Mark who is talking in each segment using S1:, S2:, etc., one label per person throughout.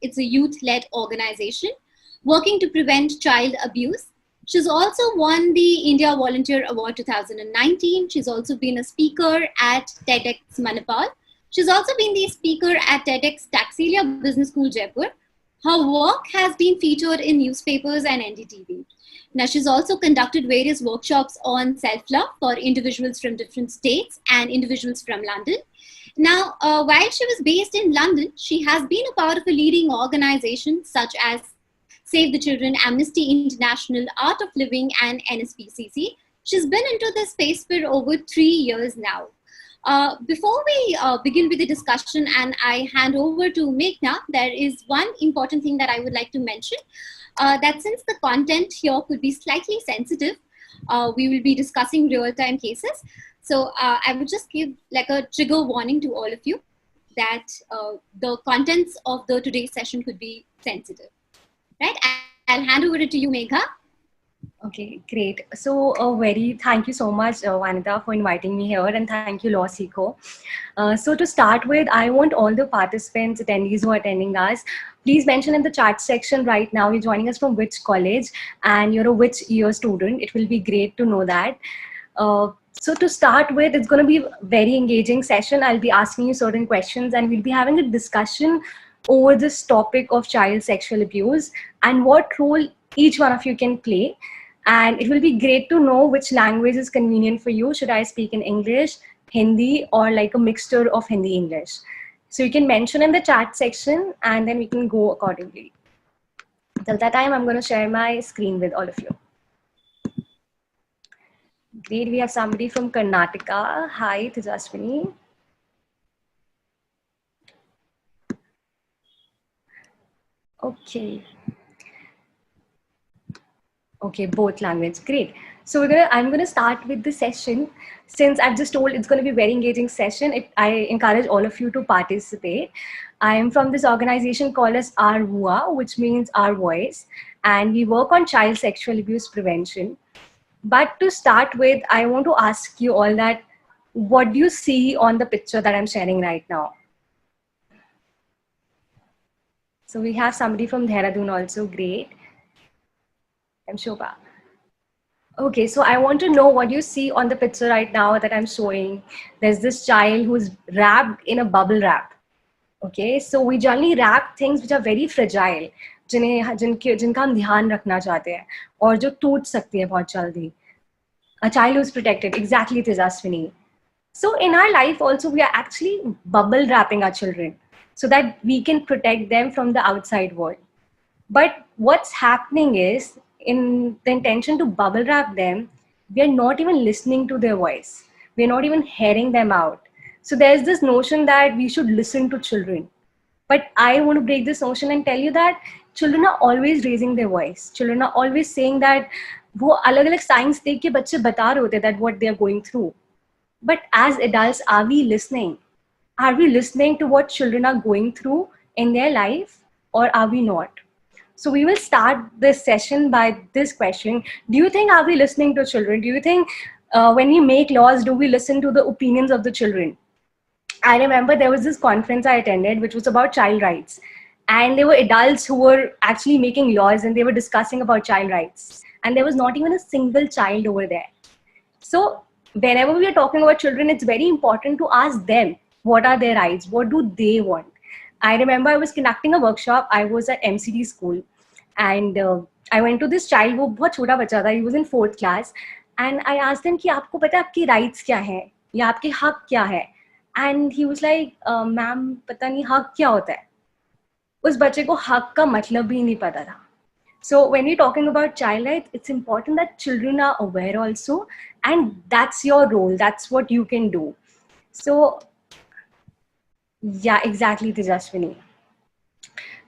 S1: It's a youth-led organization working to prevent child abuse. She's also won the India Volunteer Award 2019. She's also been a speaker at 𝗪𝗵𝘁. She's also been the speaker at 𝗪𝗵𝘃𝗃 Business School, Jaipur. Her work has been featured in newspapers and NDTV. Now, she's also conducted various workshops on self-love for individuals from different states and individuals from London. Now, while she was based in London, she has been a part of a leading organization such as Save the Children, Amnesty International, Art of Living, and 𝗪𝗵𝘃𝗃. She's been into this space for over 3 years now. Before we begin with the discussion and I hand over to Meghna, there is one important thing that I would like to mention, that since the content here could be slightly sensitive, we will be discussing real-time cases. So I would just give like a trigger warning to all of you that the contents of today's session could be sensitive. Right? I'll hand over it to you, Megha.
S2: Okay, great. So thank you so much, Vanita, for inviting me here, and thank you, LawSikho. So to start with, I want all the participants, attendees who are attending us, please mention in the chat section right now you're joining us from which college and you're a which year student. It will be great to know that. So to start with, it's going to be a very engaging session. I'll be asking you certain questions and we'll be having a discussion over this topic of child sexual abuse and what role each one of you can play. And it will be great to know which language is convenient for you. Should I speak in English, Hindi, or like a mixture of Hindi, English? So you can mention in the chat section and then we can go accordingly. Till that time, I'm going to share my screen with all of you. Great, we have somebody from Karnataka. Hi, Tejaswini. Okay. Okay, both language, great. So I'm gonna start with the session. Since I've just told it's gonna be a very engaging session, I encourage all of you to participate. I am from this organization called as Our Voix, which means Our Voice, and we work on child sexual abuse prevention. But to start with, I want to ask you all that, what do you see on the picture that I'm sharing right now? So we have somebody from Dehradun also, great. I'm 𝗃𝗃𝗃𝗃. Okay, so I want to know what you see on the picture right now that I'm showing. There's this child who's wrapped in a bubble wrap. Okay, so we generally wrap things which are very fragile, जिनका हम ध्यान रखना चाहते हैं और जो टूट सकती है बहुत जल्दी. A child who's protected, exactly, Tejaswini. So in our life also, we are actually bubble wrapping our children so that we can protect them from the outside world. But what's happening is, in the intention to bubble wrap them, we are not even listening to their voice. We're not even hearing them out. So there's this notion that we should listen to children. But I want to break this notion and tell you that children are always raising their voice. Children are always saying that वो अलग-अलग signs देख के बच्चे बता रहे होते हैं that what they are going through. But as adults, are we listening? Are we listening to what children are going through in their life, or are we not? So we will start this session by this question. Do you think, are we listening to children? Do you think when we make laws, do we listen to the opinions of the children? I remember there was this conference I attended, which was about child rights. And there were adults who were actually making laws and they were discussing about child rights. And there was not even a single child over there. So whenever we are talking about children, it's very important to ask them, what are their rights? What do they want? I remember I was conducting a workshop. I was at MCD school and I went to this child, वो बहुत छोटा बच्चा था, he was in 4th class, and I asked him कि आपको पता है आपकी rights क्या हैं या आपके हक क्या है? And he was like, ma'am पता नहीं हक क्या होता है. उस बच्चे को हक का मतलब भी नहीं पता था. So when we're talking about child rights, it's important that children are aware also, and that's your role. That's what you can do. So yeah, exactly, Tejaswini.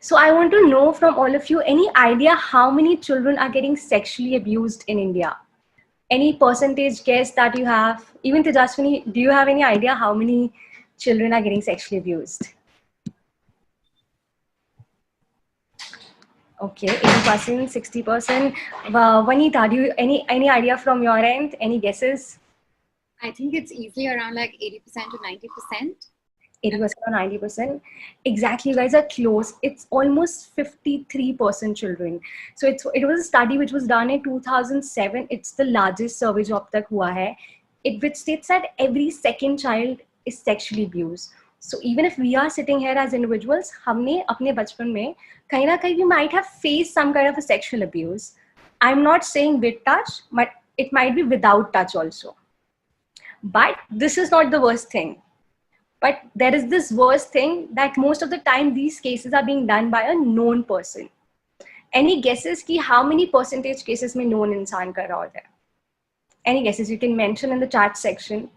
S2: So I want to know from all of you, any idea how many children are getting sexually abused in India? Any percentage guess that you have? Even Tejaswini, do you have any idea how many children are getting sexually abused? Okay, 80%, 60%. Vanita, do you any idea from your end? Any guesses?
S1: I think it's easily around like 80% to 90%.
S2: 80% or 90%. Exactly, you guys are close. It's almost 53% children. So it was a study which was done in 2007. It's the largest survey जो अब तक हुआ है. It which states that every second child is sexually abused. So even if we are sitting here as individuals, हमने अपने बचपन में कहीं ना कहीं we might have faced some kind of a sexual abuse. I'm not saying with touch, but it might be without touch also. But this is not the worst thing. But there is this worst thing that most of the time these cases are being done by a known person. Any guesses ki how many percentage cases में known इंसान कर रहा होता है? Any guesses you can mention in the chat section?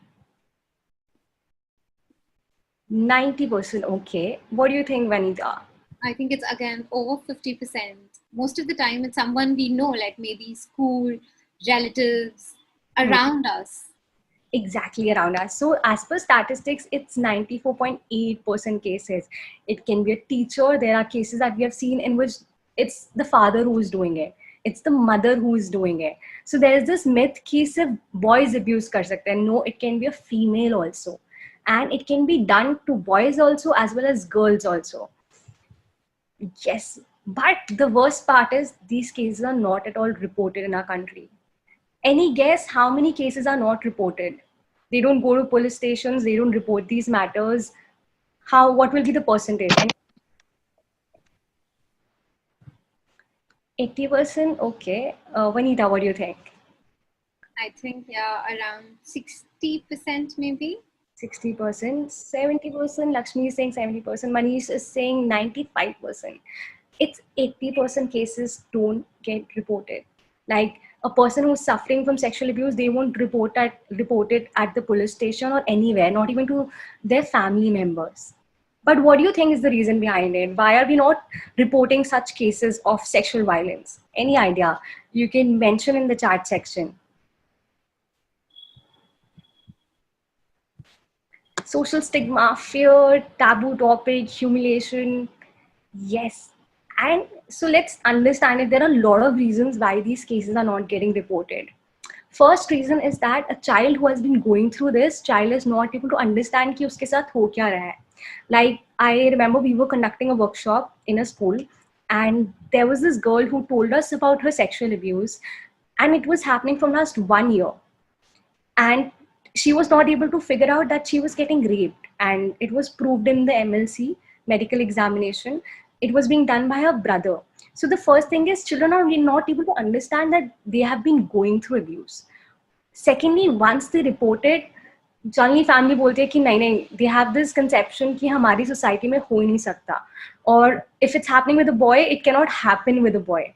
S2: 90%, okay. What do you think, Vanita?
S1: I think it's again over 50%. Most of the time it's someone we know, like maybe school, relatives, around us.
S2: Exactly, around us. So as per statistics, it's 94.8% cases. It can be a teacher. There are cases that we have seen in which it's the father who is doing it. It's the mother who is doing it. So there is this myth कि सिर्फ boys abuse कर सकते हैं. No, it can be a female also. And it can be done to boys also as well as girls also. Yes, but the worst part is these cases are not at all reported in our country. Any guess how many cases are not reported? They don't go to police stations, they don't report these matters. What will be the percentage? 80%, okay. Vanita, what do you think?
S1: I think, yeah, around 60% maybe.
S2: 60%, 70%, Lakshmi is saying 70%, Manish is saying 95%. It's 80% cases don't get reported. Like a person who's suffering from sexual abuse, they won't report it at the police station or anywhere, not even to their family members. But what do you think is the reason behind it? Why are we not reporting such cases of sexual violence? Any idea? You can mention in the chat section. Social stigma, fear, taboo topic, humiliation. Yes. And so let's understand it. There are a lot of reasons why these cases are not getting reported. First reason is that a child who has been going through this, child is not able to understand कि उसके साथ हो क्या रहा है. Like I remember we were conducting a workshop in a school and there was this girl who told us about her sexual abuse and it was happening from last 1 year. And she was not able to figure out that she was getting raped, and it was proved in the MLC medical examination. It was being done by her brother. So the first thing is children are not able to understand that they have been going through abuse. Secondly, once they report it, generally family बोलते हैं कि नहीं, they have this conception कि हमारी society में हो ही नहीं सकता, or if it's happening with a boy, it cannot happen with a boy,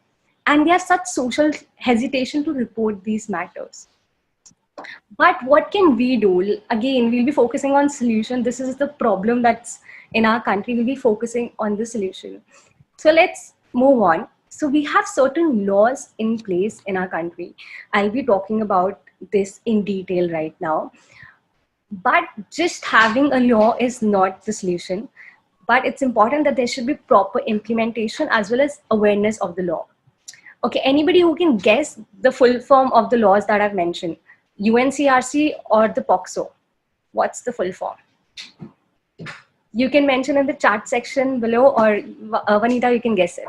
S2: and they have such social hesitation to report these matters. But what can we do? Again, we'll be focusing on solution. This is the problem that's in our country. We'll be focusing on the solution. So let's move on. So we have certain laws in place in our country. I'll be talking about this in detail right now. But just having a law is not the solution. But it's important that there should be proper implementation as well as awareness of the law. Okay, anybody who can guess the full form of the laws that I've mentioned? UNCRC or the POCSO? What's the full form? You can mention in the chat section below, or Vanita, you can guess it.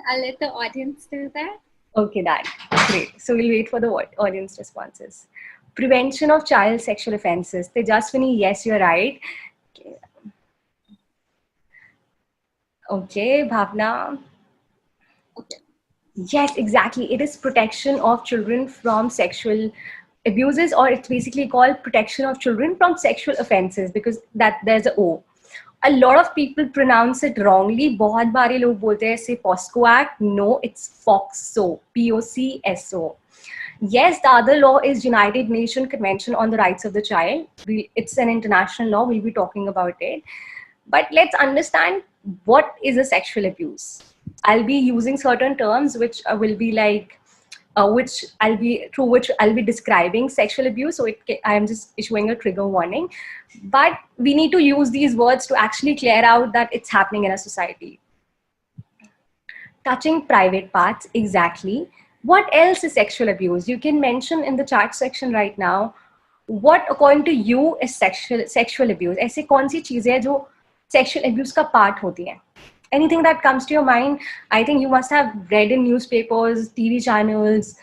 S1: I'll let the audience do that.
S2: Okay, done. Great. So we'll wait for the audience responses. Prevention of child sexual offenses. Tejaswini, yes, you're right. Okay, Bhavna.
S1: Okay.
S2: Yes, exactly. It is protection of children from sexual abuses, or it's basically called protection of children from sexual offenses, because that there's a O. A lot of people pronounce it wrongly. बहुत बारे लोग बोलते हैं say POSCO Act. No, it's POCSO. POCSO. Yes, the other law is United Nations Convention on the Rights of the Child. It's an international law. We'll be talking about it. But let's understand what is a sexual abuse. I'll be using certain terms which will be like, through which I'll be describing sexual abuse. So I am just issuing a trigger warning. But we need to use these words to actually clear out that it's happening in a society. Touching private parts, exactly. What else is sexual abuse? You can mention in the chat section right now what according to you is sexual abuse? ऐसे कौन सी चीजें हैं जो sexual abuse का part होती हैं? Anything that comes to your mind? I think you must have read in newspapers, TV channels.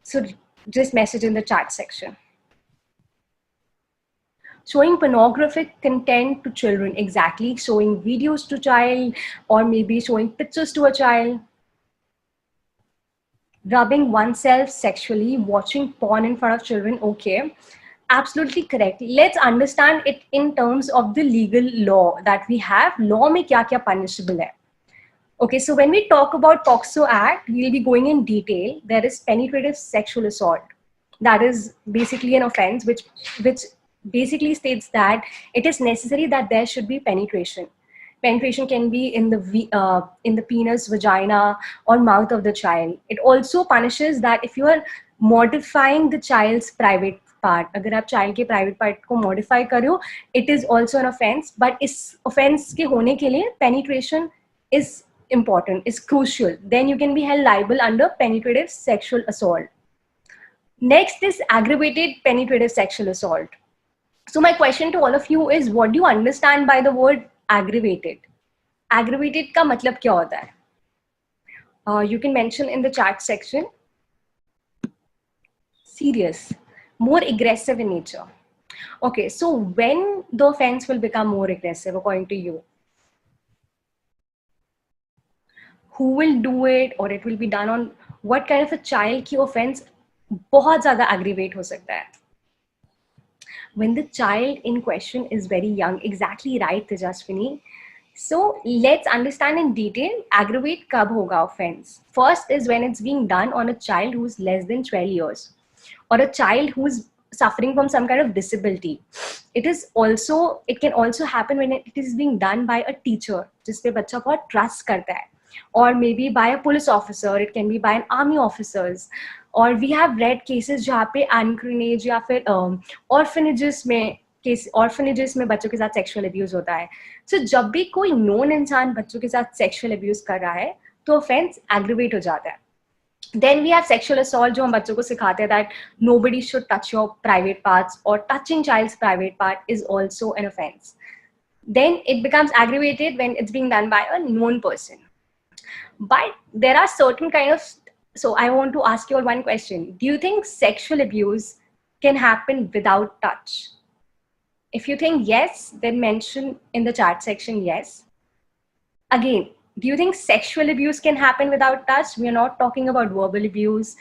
S2: So just message in the chat section. Showing pornographic content to children, exactly. Showing videos to child, or maybe showing pictures to a child. Rubbing oneself sexually, watching porn in front of children, okay. Absolutely correct. Let's understand it in terms of the legal law that we have. Law mein kya kya punishable hai. Okay, so when we talk about POCSO Act, we'll be going in detail. There is penetrative sexual assault. That is basically an offense which basically states that it is necessary that there should be penetration. Penetration can be in the penis, vagina, or mouth of the child. It also punishes that if you are modifying the child's private part. अगर आप child के private part को modify कर रहे हो, it is also an offense. But इस offense के होने के लिए penetration is important, is crucial. Then you can be held liable under penetrative sexual assault. Next is aggravated penetrative sexual assault. So my question to all of you is, what do you understand by the word aggravated? Aggravated का मतलब क्या होता है? You can mention in the chat section. Serious, more aggressive in nature. Okay, so when the offense will become more aggressive according to you? Who will do it, or it will be done on what kind of a child की offense बहुत ज़्यादा aggravate हो सकता है? When the child in question is very young. Exactly right, Tejaswini. So let's understand in detail aggravate kab hoga offense. First is when it's being done on a child who's less than 12 years or a child who's suffering from some kind of disability. It can also happen when it is being done by a teacher जिस पे बच्चा बहुत trust करता है, or maybe by a police officer. It can be by an army officers. Or we have read cases जहाँ पे anchorage या फिर orphanages में बच्चों के साथ sexual abuse होता है. So जब भी कोई known इंसान बच्चों के साथ sexual abuse कर रहा है तो offense aggravate हो जाता है. Then we have sexual assault जो हम बच्चों को सिखाते हैं that nobody should touch your private parts, or touching child's private part is also an offense. Then it becomes aggravated when it's being done by a known person. But there are certain kind of, so I want to ask you all one question. Do you think sexual abuse can happen without touch? If you think yes, then mention in the chat section yes. Again, do you think sexual abuse can happen without touch? We are not talking about verbal abuse.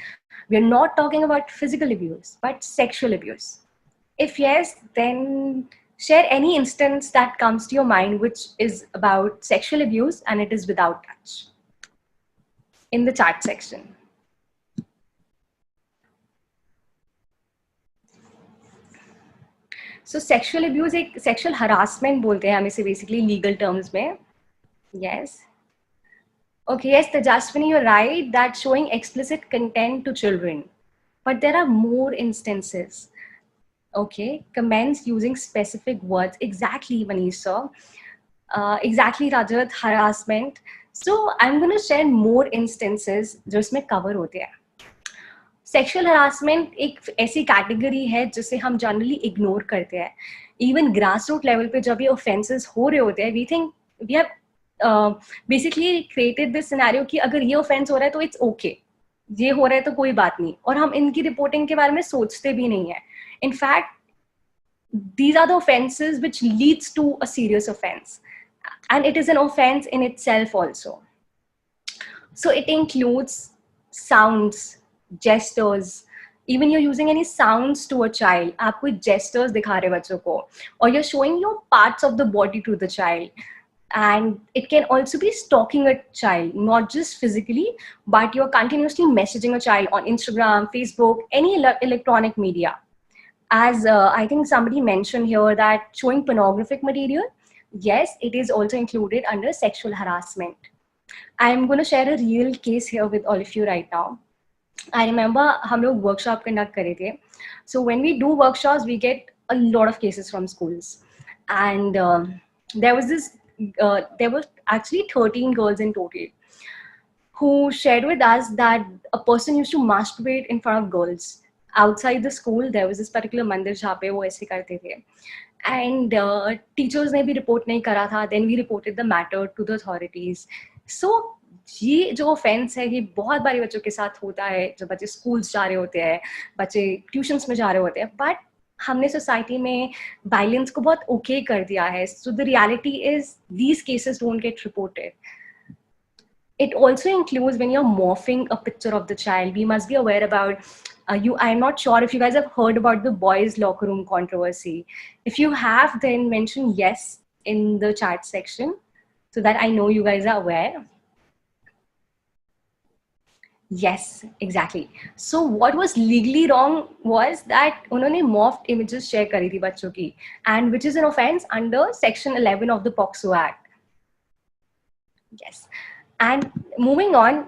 S2: We are not talking about physical abuse, but sexual abuse. If yes, then share any instance that comes to your mind which is about sexual abuse and it is without touch in the chat section. So sexual abuse एक sexual harassment बोलते हैं हम इसे basically legal terms में. Yes. Okay, yes, Tejaswini, you're right that showing explicit content to children. But there are more instances. Okay, comments using specific words. Exactly, Manisha. Exactly, Rajat, harassment. So I'm going to share more instances जो इसमें cover होते हैं. Sexual harassment एक ऐसी category है जिसे हम generally ignore करते हैं. Even grassroots level पे जब ये offenses हो रहे होते हैं, we think we have basically created this scenario कि अगर ये offense हो रहा है तो it's okay. ये हो रहा है तो कोई बात नहीं. और हम इनकी reporting के बारे में सोचते भी नहीं है. In fact, these are the offenses which leads to a serious offense. And it is an offense in itself also. So it includes sounds, gestures. Even you're using any sounds to a child. आप कोई gestures दिखा रहे बच्चों को. Or you're showing your parts of the body to the child. And it can also be stalking a child, not just physically, but you're continuously messaging a child on Instagram, Facebook, any electronic media. As I think somebody mentioned here that showing pornographic material, yes, it is also included under sexual harassment. I'm going to share a real case here with all of you right now. I remember हम लोग workshop conduct करे थे. So when we do workshops, we get a lot of cases from schools. And there were actually 13 girls in total who shared with us that a person used to masturbate in front of girls. outside the school there was this particular मंदिर जहाँ पे वो ऐसे करते थे, and teachers ने भी report नहीं करा था. Then we reported the matter to the authorities. So ये जो offense है ये बहुत बारी बच्चों के साथ होता है, जब बच्चे schools जा रहे होते हैं, बच्चे tuitions में जा रहे होते हैं, but हमने सोसाइटी में वायलेंस को बहुत ओके कर दिया है. So the reality is these cases don't get reported. It also includes when you're morphing a picture of the child. We must be aware about I'm not sure if you guys have heard about the boys locker room controversy. If you have, then mention yes in the chat section so that I know you guys are aware. Yes, exactly. So what was legally wrong was that उन्होंने morphed images share करी थी बच्चों की, and which is an offense under section 11 of the POCSO Act. Yes. And moving on,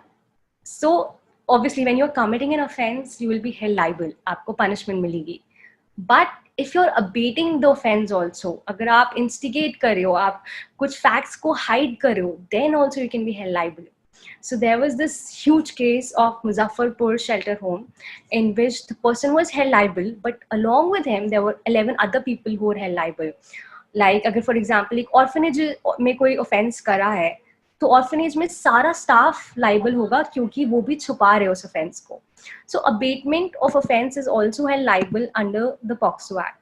S2: so obviously when you're committing an offense, you will be held liable. आपको punishment मिलेगी. But if you're abating the offense also, अगर आप instigate कर रहे हो, आप कुछ facts को hide कर रहे हो, then also you can be held liable. So there was this huge case of 𝗪𝗵𝘃 shelter home in which the person was held liable, but along with him there were 11 other people who were held liable. Like अगर for example एक orphanage में कोई offense करा है, तो orphanage में सारा staff liable होगा क्योंकि वो भी छुपा रहे उस offense को. So abatement of offense is also held liable under the POCSO Act.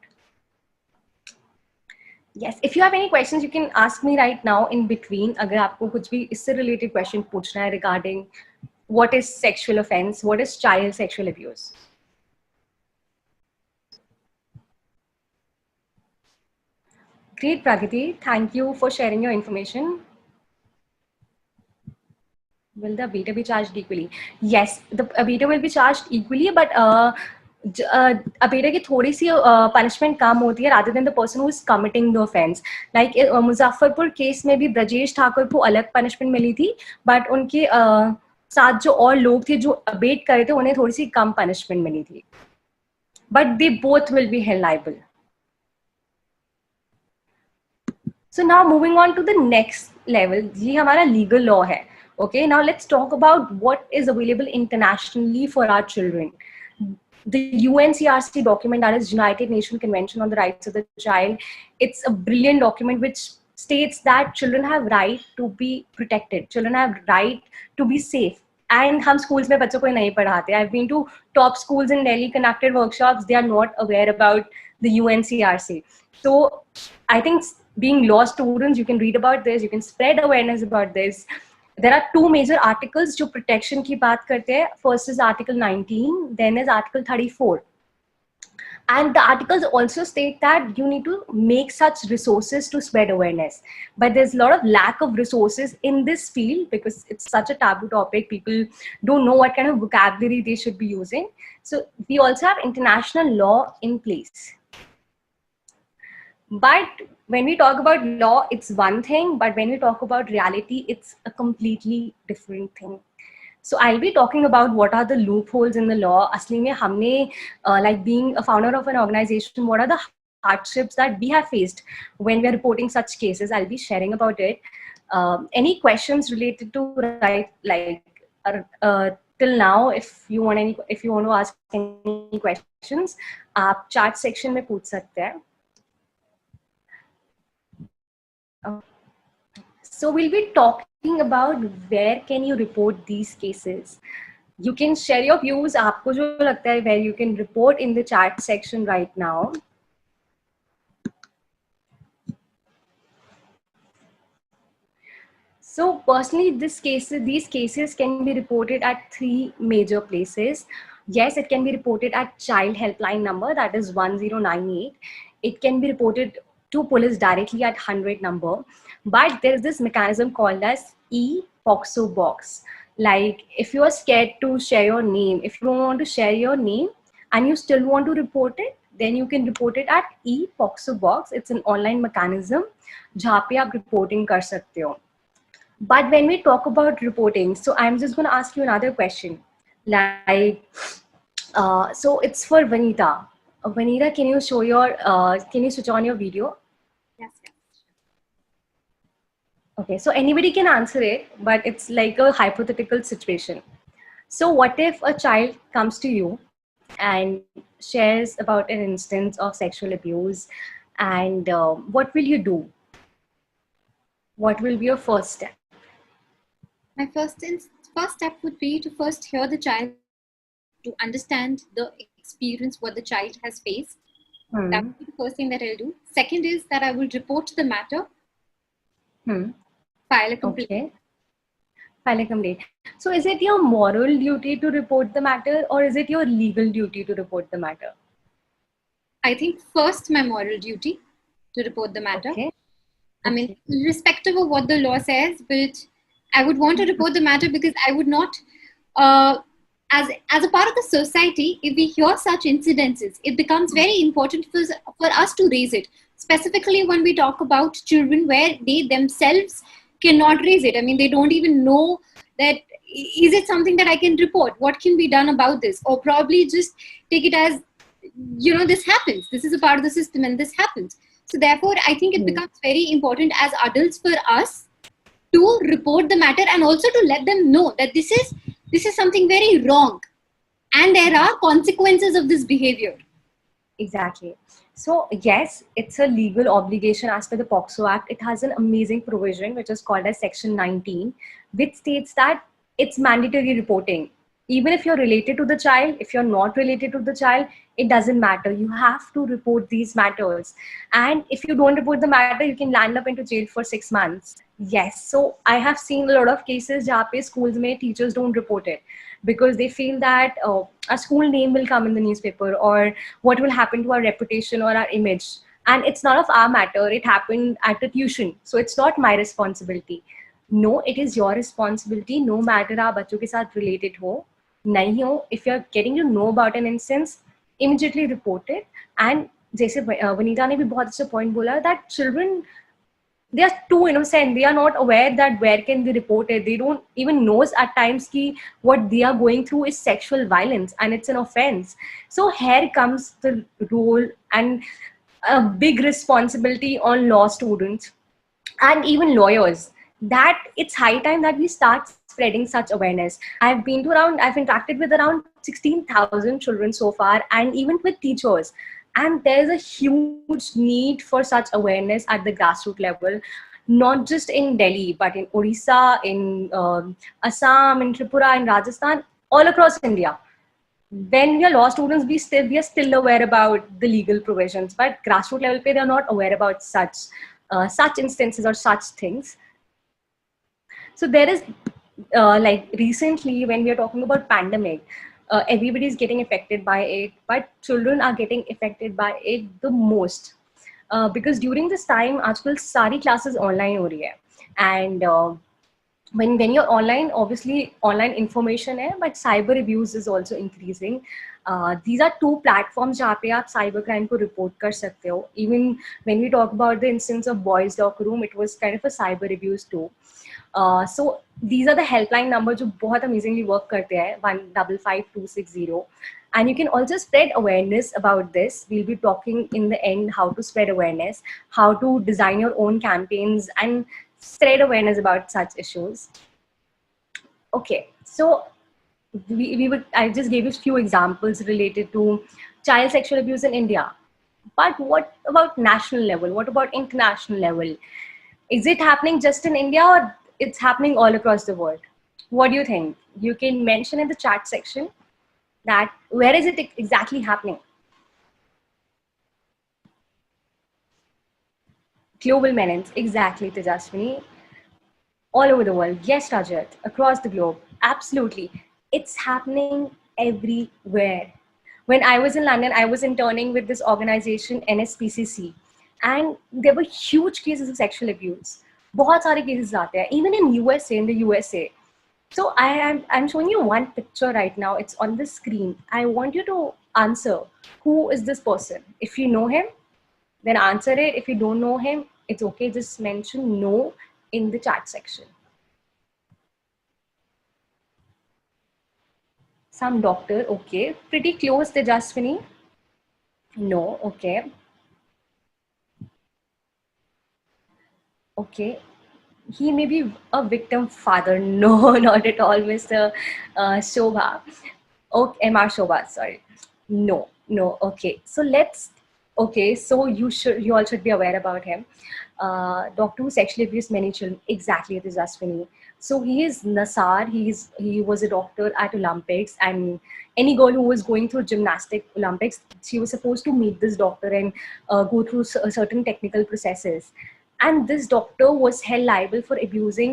S2: Yes, if you have any questions, you can ask me right now in between. अगर आपको कुछ भी इससे related question पूछना है regarding what is sexual offense, what is child sexual abuse. Great, Pragati. Thank you for sharing your information. Will the abater be charged equally? Yes, the abater will be charged equally, but abater की थोड़ी सी punishment कम होती है rather than the person who is committing the offense. Like Muzaffarpur case में भी ब्रजेश ठाकुर को अलग punishment मिली थी, but उनके साथ जो और लोग थे जो abate करे थे उन्हें थोड़ी सी कम punishment मिली थी. But they both will be held liable. So now moving on to the next level, ये हमारा legal law है. Okay, now let's talk about what is available internationally for our children. The UNCRC document, that is United Nations Convention on the Rights of the Child, it's a brilliant document which states that children have right to be protected, children have right to be safe. And हम schools में बच्चों को नहीं पढ़ाते. I've been to top schools in Delhi, conducted workshops. They are not aware about the UNCRC. So I think being law students, you can read about this, you can spread awareness about this. There are two major articles जो protection की बात करते हैं. First is Article 19, then is Article 34. And the articles also state that you need to make such resources to spread awareness. But there's a lot of lack of resources in this field because it's such a taboo topic. People don't know what kind of vocabulary they should be using. So we also have international law in place. But when we talk about law, it's one thing, but when we talk about reality, it's a completely different thing. So I'll be talking about what are the loopholes in the law. Asli mein humne, like being a founder of an organization, what are the hardships that we have faced when we are reporting such cases? I'll be sharing about it. Any questions related to till now, if you want to ask any questions, आप chat section में पूछ सकते हैं. So we'll be talking about where can you report these cases. You can share your views, आपको जो लगता है, where you can report in the chat section right now. So personally, these cases can be reported at 3 major places. Yes, it can be reported at child helpline number, that is 1098. It can be reported to police directly at 100 number. But there is this mechanism called as 𝗃𝗆 box. Like if you are scared to share your name, if you don't want to share your name and you still want to report it, then you can report it at 𝗃𝗆 box. It's an online mechanism जहाँ पे आप reporting कर सकते हो. But when we talk about reporting, so I'm just going to ask you another question. Like, so it's for Vanita. Vanita, can you show your, can you switch on your video?
S1: Yes.
S2: Okay, so anybody can answer it, but it's like a hypothetical situation. So what if a child comes to you and shares about an instance of sexual abuse. And what will you do? What will be your first step?
S1: My first step would be to first hear the child, to understand the experience, what the child has faced. That would be the first thing that I'll do. Second is that I will report the matter, file a complaint.
S2: Okay. File a complaint. So is it your moral duty to report the matter, or is it your legal duty to report the matter?
S1: I think first my moral duty to report the matter.
S2: Okay.
S1: I mean, irrespective of what the law says, but I would want to report the matter because I would not, as a part of the society, if we hear such incidences, it becomes very important for us to raise it, specifically when we talk about children where they themselves cannot raise it. I mean, they don't even know that, is it something that I can report? What can be done about this? Or probably just take it as, you know, this happens. This is a part of the system and this happens. So therefore, I think it becomes very important as adults for us to report the matter and also to let them know that this is something very wrong and there are consequences of this behavior.
S2: Exactly. So yes, it's a legal obligation as per the POCSO Act. It has an amazing provision which is called as Section 19, which states that it's mandatory reporting. Even if you're related to the child, if you're not related to the child, it doesn't matter. You have to report these matters. And if you don't report the matter, you can land up into jail for 6 months. Yes. So I have seen a lot of cases where schools mein teachers don't report it because they feel that a school name will come in the newspaper, or what will happen to our reputation or our image. And it's none of our matter. It happened at a tuition. So it's not my responsibility. No, it is your responsibility. No matter आप बच्चों के साथ related हो, नहीं हो, if you're getting to know about an instance, immediately report it. And जैसे वनीता ने भी बहुत अच्छा point बोला that children, they are too innocent. They are not aware that where can they report it. They don't even know at times ki what they are going through is sexual violence and it's an offense. So here comes the role and a big responsibility on law students and even lawyers, that it's high time that we start spreading such awareness. I've interacted with around 16,000 children so far, and even with teachers. And there's a huge need for such awareness at the grassroots level, not just in Delhi, but in Odisha, in Assam, in Tripura, in Rajasthan, all across India. When we are law students, we are still aware about the legal provisions, but grassroots level, they are not aware about such instances or such things. So there is, like recently when we are talking about pandemic, everybody is getting affected by it, but children are getting affected by it the most. Because during this time, आजकल सारी classes online हो रही है, and when you're online, obviously online information hai, but cyber abuse is also increasing. These are two platforms जहाँ पे आप cyber crime को report कर सकते हो. Even when we talk about the instance of boys locker room, it was kind of a cyber abuse too. So these are the helpline numbers जो बहुत amazingly work करते हैं, 155260. And you can also spread awareness about this. We'll be talking in the end how to spread awareness, how to design your own campaigns and spread awareness about such issues. Okay, so I just gave you a few examples related to child sexual abuse in India. But what about national level? What about international level? Is it happening just in India, or it's happening all across the world? What do you think? You can mention in the chat section that where is it exactly happening? Global menace, exactly, Tejaswini. All over the world. Yes, Rajat, across the globe. Absolutely. It's happening everywhere. When I was in London, I was interning with this organization, NSPCC, and there were huge cases of sexual abuse. बहुत सारे cases आते हैं, even in USA, in the USA. So I'm showing you one picture right now. It's on the screen. I want you to answer, who is this person? If you know him, then answer it. If you don't know him, it's okay. Just mention no in the chat section. Some doctor, okay. Pretty close, Tejaswini. No, okay. Okay. He may be a victim father. No, not at all, Mr. Shobha. Okay, MR Shobha, sorry. No, no. Okay, so let's. Okay, so you all should be aware about him. Doctor who sexually abused many children. Exactly, it is Ashwini. So he is Nasar. He was a doctor at Olympics, and any girl who was going through gymnastic Olympics, she was supposed to meet this doctor and go through certain technical processes. And this doctor was held liable for abusing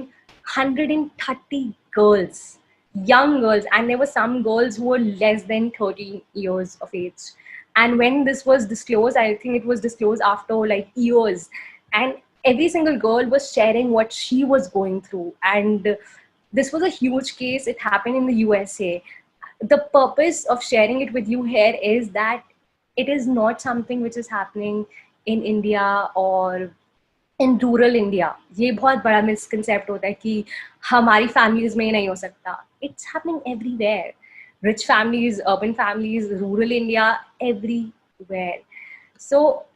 S2: 130 girls, young girls, and there were some girls who were less than 13 years of age. And when this was disclosed, I think it was disclosed after like years, and every single girl was sharing what she was going through. And this was a huge case. It happened in the USA. The purpose of sharing it with you here is that it is not something which is happening in India or in rural India. ये बहुत बड़ा misconcept होता है कि हमारी families में नहीं हो सकता. It's happening everywhere. Rich families, urban families, rural India, everywhere. So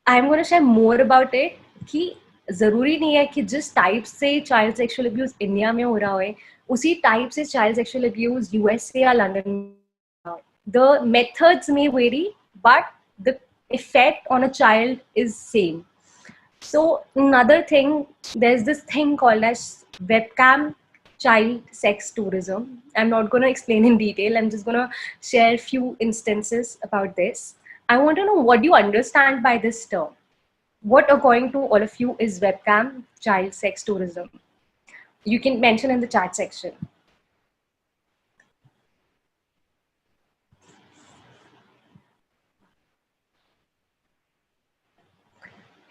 S2: I am gonna share more about it कि ज़रूरी नहीं है कि जिस टाइप से चाइल्ड सेक्सुअल अब्यूज़ इंडिया में हो रहा है उसी टाइप से चाइल्ड सेक्सुअल अब्यूज़ यूएसए या London. The methods may vary, but the effect on a child is same. So another thing, there's this thing called as webcam child sex tourism. I'm not going to explain in detail. I'm just going to share a few instances about this. I want to know what you understand by this term. What, according to all of you, is webcam child sex tourism? You can mention in the chat section.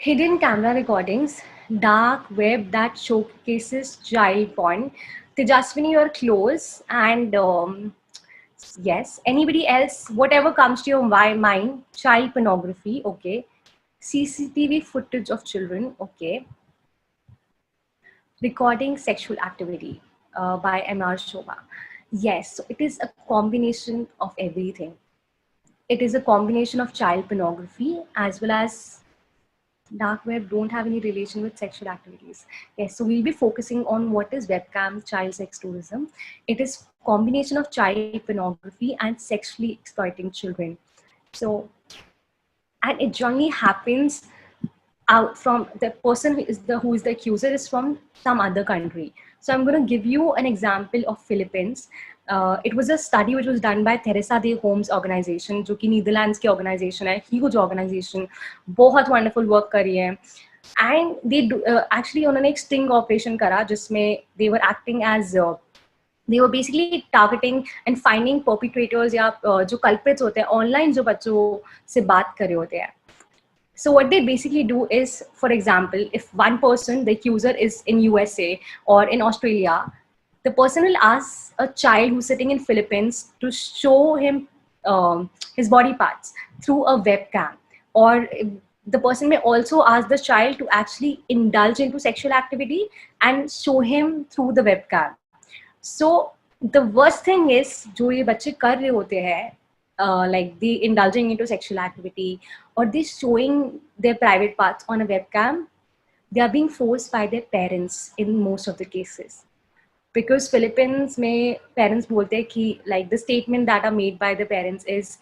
S2: Hidden camera recordings, dark web that showcases child porn. Tejaswini, you're close. And yes, anybody else, whatever comes to your mind, child pornography, okay. CCTV footage of children, okay. Recording sexual activity by 𝗪𝗆. Yes, so it is a combination of everything. It is a combination of child pornography as well as dark web don't have any relation with sexual activities. Yes, so we'll be focusing on what is webcam child sex tourism. It is combination of child pornography and sexually exploiting children. So, and it generally happens out from the person who is the accuser is from some other country. So I'm going to give you an example of Philippines. It was a study which was done by 𝗃𝗃 organization, जो कि Netherlands की organization है, huge organization, बहुत wonderful work करी है. And they actually उन्होंने एक sting operation करा जिसमें they were acting as they were basically targeting and finding perpetrators या जो culprits होते हैं online जो बच्चों से बात कर रहे होते हैं. So what they basically do is, for example, if one person, the accuser, is in USA or in Australia, the person will ask a child who's sitting in Philippines to show him his body parts through a webcam. Or the person may also ask the child to actually indulge into sexual activity and show him through the webcam. So the worst thing is, जो ये बच्चे कर रहे होते हैं, like they indulging into sexual activity or they showing their private parts on a webcam, they are being forced by their parents in most of the cases. Because Philippines में parents बोलते हैं कि like the statement that are made by the parents is,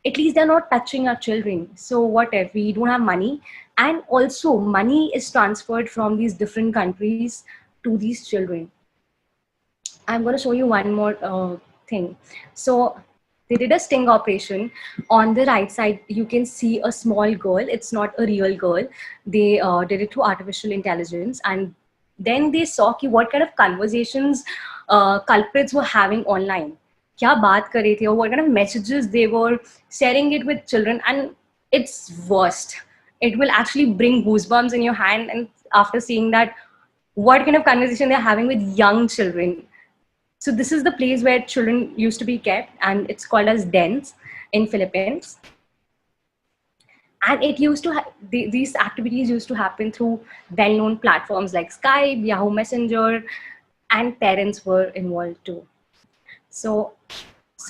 S2: at least they're not touching our children. So what if we don't have money? And also money is transferred from these different countries to these children. I'm going to show you one more thing. So they did a sting operation. On the right side, you can see a small girl. It's not a real girl. They did it through artificial intelligence. And then they saw what kind of conversations culprits were having online. क्या बात कर रहे थे, or what kind of messages they were sharing it with children. And it's worst. It will actually bring goosebumps in your hand. And after seeing that, what kind of conversation they're having with young children. So this is the place where children used to be kept, and it's called as dens in Philippines. And it used to these activities used to happen through well-known platforms like Skype, Yahoo Messenger, and parents were involved too. So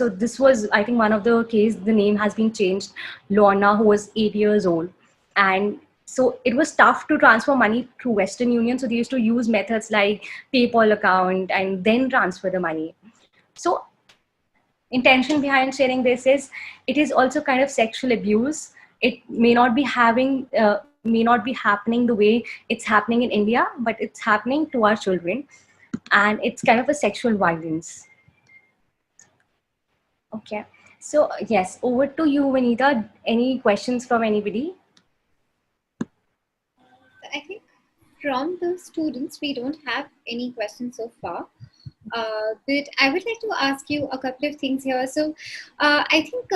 S2: this was, I think, one of the case. The name has been changed. Lorna, who was 8 years old, and so it was tough to transfer money through Western Union. So they used to use methods like PayPal account and then transfer the money. So intention behind sharing this is it is also kind of sexual abuse. It may not be happening the way it's happening in India, but it's happening to our children, and it's kind of a sexual violence. Okay, so yes, over to you, Vanita. Any questions from anybody?
S1: I think from the students, we don't have any questions so far. But I would like to ask you a couple of things here. So I think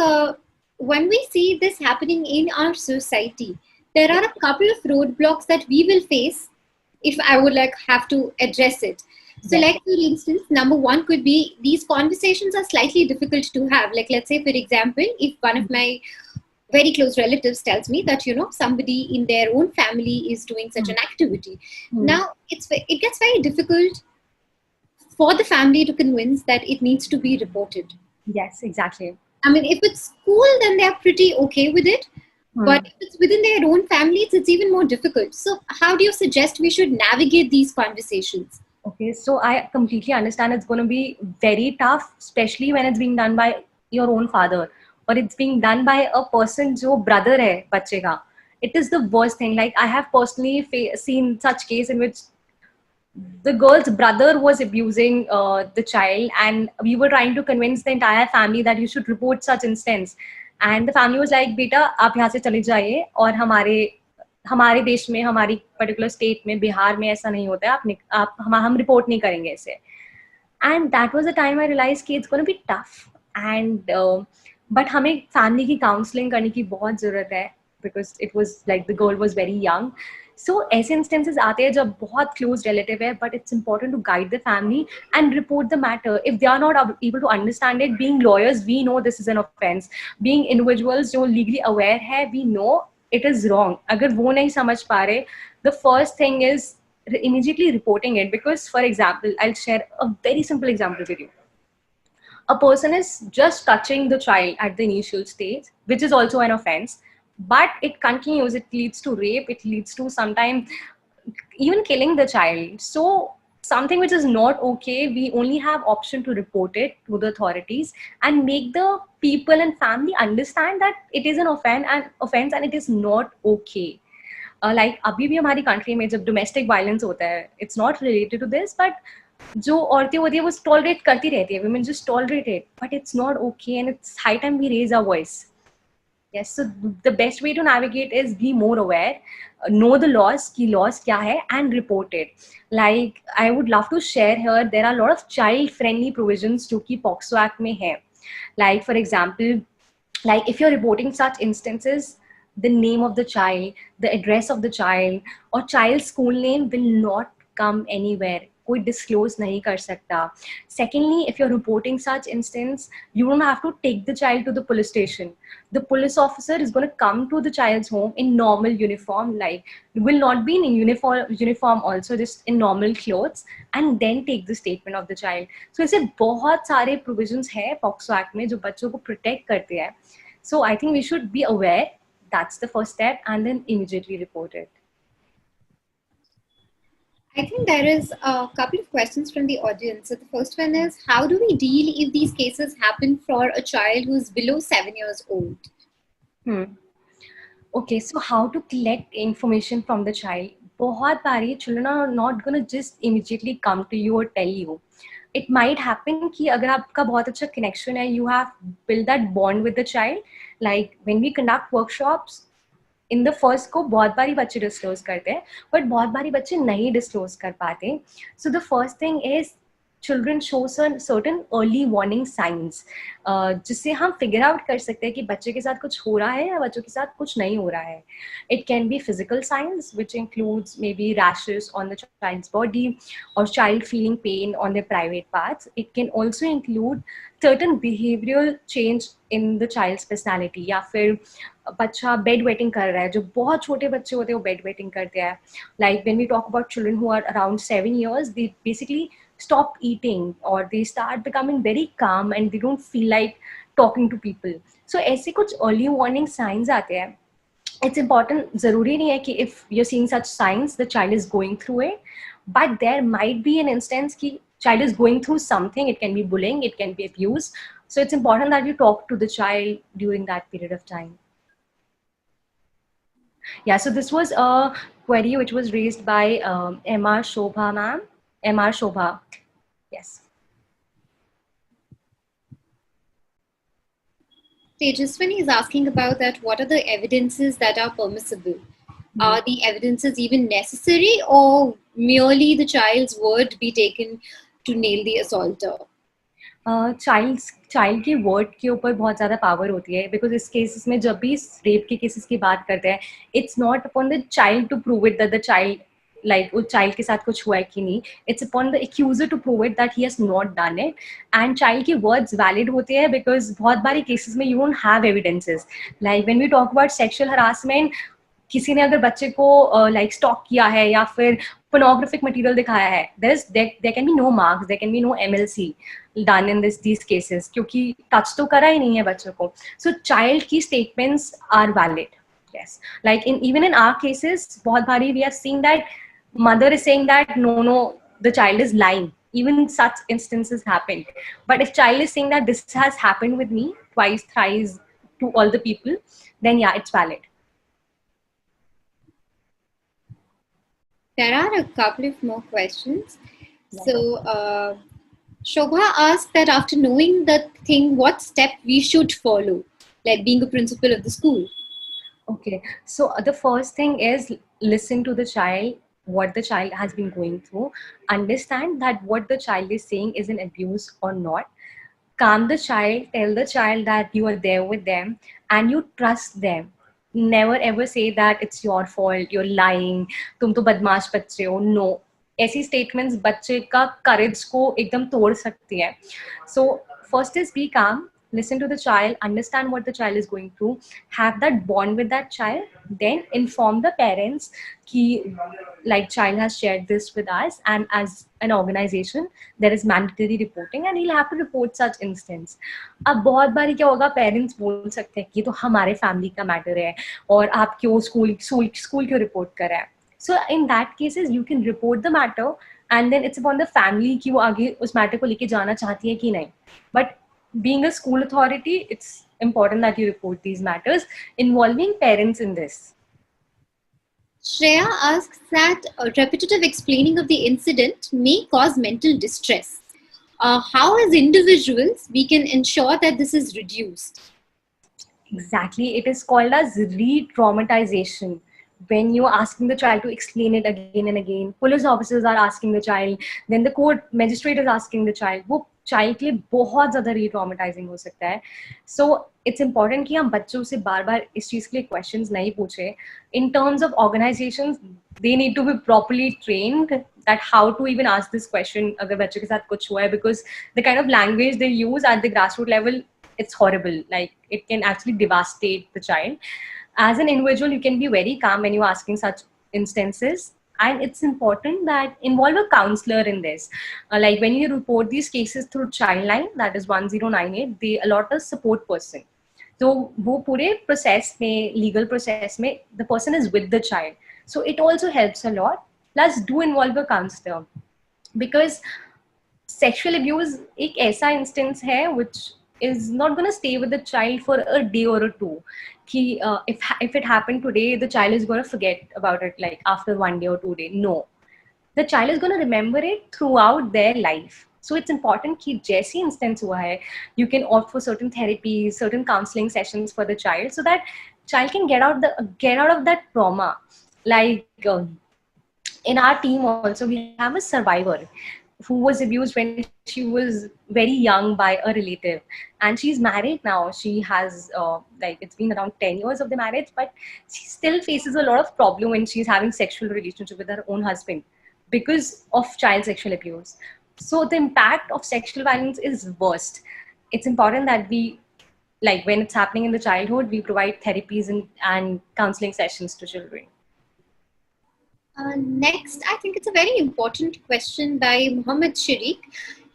S1: when we see this happening in our society, there are a couple of roadblocks that we will face if I would have to address it. So like, for instance, number one could be these conversations are slightly difficult to have. Like, let's say, for example, if one of my very close relatives tells me that, somebody in their own family is doing such an activity. Now, it gets very difficult for the family to convince that it needs to be reported.
S2: Yes, exactly.
S1: I mean, if it's school, then they're pretty okay with it. But if it's within their own families, it's even more difficult. So how do you suggest we should navigate these conversations?
S2: Okay, so I completely understand it's going to be very tough, especially when it's being done by your own father, or it's being done by a person jo brother hai bacche ka. It is the worst thing. Like, I have personally seen such case in which the girl's brother was abusing the child, and we were trying to convince the entire family that you should report such instance. And the family was like, beta, आप यहाँ से चले जाइए, और हमारे देश में, हमारी particular state में, बिहार में ऐसा नहीं होता है, हम report नहीं करेंगे इसे. And that was the time I realized कि it's going to be tough. And but हमें family की counseling करने की बहुत ज़रूरत है, because it was like the girl was very young. So ऐसे instances आते हैं जब बहुत close relative है, but it's important to guide the family and report the matter. If they are not able to understand it, being lawyers, we know this is an offense. Being individuals जो legally aware है, we know it is wrong. अगर वो नहीं समझ पा रहे, the first thing is immediately reporting it. Because, for example, I'll share a very simple example with you. A person is just touching the child at the initial stage, which is also an offense. But it continues, it leads to rape, it leads to sometimes even killing the child. So something which is not okay, we only have option to report it to the authorities and make the people and family understand that it is an offense and it is not okay. Like अभी भी हमारी country में जब domestic violence होता है, it's not related to this, but जो औरतें होती है वो tolerate करती रहती है, women just tolerate it, but it's not okay, and it's high time we raise our voice. Yes, so the best way to navigate is be more aware, know the laws, ki laws kya hai, and report it. Like, I would love to share here, there are a lot of child-friendly provisions jo ki POCSO Act mein hai. Like, for example, like if you're reporting such instances, the name of the child, the address of the child, or child's school name will not come anywhere. कोई disclose नहीं कर सकता. Secondly, if you're reporting such instance, you don't have to take the child to the police station. The police officer is going to come to the child's home in normal uniform, like will not be in uniform also, just in normal clothes, and then take the statement of the child. So ऐसे बहुत सारे provisions है POCSO Act में जो बच्चों को protect करते हैं. So I think we should be aware. That's the first step, and then immediately report it.
S1: I think there is a couple of questions from the audience. So the first one is, how do we deal if these cases happen for a child who's below 7 years old?
S2: Okay, so how to collect information from the child? बहुत बारी children are not going to just immediately come to you or tell you. It might happen कि अगर आपका बहुत अच्छा connection है, you have built that bond with the child. Like when we conduct workshops, in the first को बहुत बारी बच्चे disclose करते हैं, but बहुत बारी बच्चे नहीं disclose कर पाते. So the first thing is children show certain early warning signs, जिससे हम figure out कर सकते हैं कि बच्चे के साथ कुछ हो रहा है या बच्चों के साथ कुछ नहीं हो रहा है. It can be physical signs, which includes maybe rashes on the child's body or child feeling pain on their private parts. It can also include certain behavioral change in the child's personality, या फिर बच्चा bed wetting कर रहा है. जो बहुत छोटे बच्चे होते हैं वो बेड वेटिंग करते हैं. Like when we talk about children who are around 7 years, they basically stop eating or they start becoming very calm and they don't feel like talking to people. So ऐसे कुछ early warning signs आते हैं. It's important, ज़रूरी नहीं है कि if you're seeing such signs, the child is going through it, but there might be an instance कि child is going through something. It can be bullying, it can be abuse. So it's important that you talk to the child during that period of time. Yeah, so this was a query which was raised by 𝗪𝗆𝗆𝗃𝗍 ma'am. 𝗪𝗆𝗆𝗃𝗍. Yes.
S1: Tejaswini is asking about that. What are the evidences that are permissible? Are the evidences even necessary, or merely the child's word be taken to nail the assaulter?
S2: Child के word के ऊपर बहुत ज़्यादा power होती है, because इस cases में जब भी रेप के केसेस की बात करते हैं, it's not upon the child to prove it that the child like उस चाइल्ड के साथ कुछ हुआ है कि नहीं. It's upon the accuser to prove it that he has not done it. And child के वर्ड्स वैलिड होते हैं बिकॉज बहुत बारी केसेस में you don't have evidences. Like when we talk about sexual harassment, किसी ने अगर बच्चे को लाइक स्टॉक किया है या फिर pornographic material दिखाया है, there can be no marks, there can be no MLC done in these cases, क्योंकि टच तो करा ही नहीं है बच्चों को. So child की statements are valid. Yes, like even in our cases, बहुत बारी we have seen that mother is saying that no, the child is lying. Even such instances happen. But if child is saying that this has happened with me twice, thrice to all the people, then yeah, it's valid.
S1: There are a couple of more questions. So, Shobha asked that after knowing the thing, what step we should follow, like being a principal of the school.
S2: Okay, so the first thing is listen to the child, what the child has been going through, understand that what the child is saying is an abuse or not. Calm the child, tell the child that you are there with them and you trust them. Never ever say that it's your fault, you're lying, तुम तो बदमाश बच्चे हो. No, ऐसी statements बच्चे का courage को एकदम तोड़ सकती है. So first is be calm, listen to the child, understand what the child is going through, have that bond with that child, then inform the parents कि like child has shared this with us, and as an organization there is mandatory reporting and he'll have to report such instance. अब बहुत बारी क्या होगा, parents बोल सकते हैं कि तो हमारे फैमिली का मैटर है और आप क्यों स्कूल क्यों रिपोर्ट कर रहे हैं. So in that cases you can report the matter and then it's upon the family कि वो आगे उस मैटर को लेके जाना चाहती है कि नहीं. But being a school authority, it's important that you report these matters involving parents in this.
S1: Shreya asks that repetitive explaining of the incident may cause mental distress. How as individuals we can ensure that this is reduced?
S2: Exactly, it is called as re-traumatization. When you're asking the child to explain it again and again, police officers are asking the child, then the court magistrate is asking the child, वो child के लिए बहुत ज़्यादा re-traumatizing हो सकता है. So it's important कि हम बच्चों से बार-बार इस चीज़ के लिए questions नहीं पूछें. In terms of organizations, they need to be properly trained that how to even ask this question अगर बच्चे के साथ कुछ हुआ है, because the kind of language they use at the grassroots level, it's horrible. Like it can actually devastate the child. As an individual, you can be very calm when you're asking such instances. And it's important that involve a counselor in this. Like when you report these cases through Childline, that is 1098, they allot a support person. So wo pure process mein, legal process mein, the person is with the child. So it also helps a lot. Plus do involve a counselor. Because sexual abuse एक ऐसा instance है which is not going to stay with the child for a day or a two. If it happened today, the child is going to forget about it like after 1 day or 2 days. No, the child is going to remember it throughout their life. So it's important कि जैसी instance हुआ है, you can opt for certain therapies, certain counseling sessions for the child, so that child can get out of that trauma. Like in our team also, we have a survivor who was abused when she was very young by a relative, and she's married now. She has like it's been around 10 years of the marriage, but she still faces a lot of problem when she's having sexual relationship with her own husband because of child sexual abuse. So the impact of sexual violence is worst. It's important that we, like when it's happening in the childhood, we provide therapies and counseling sessions to children.
S1: Next, I think it's a very important question by Mohammed Shariq.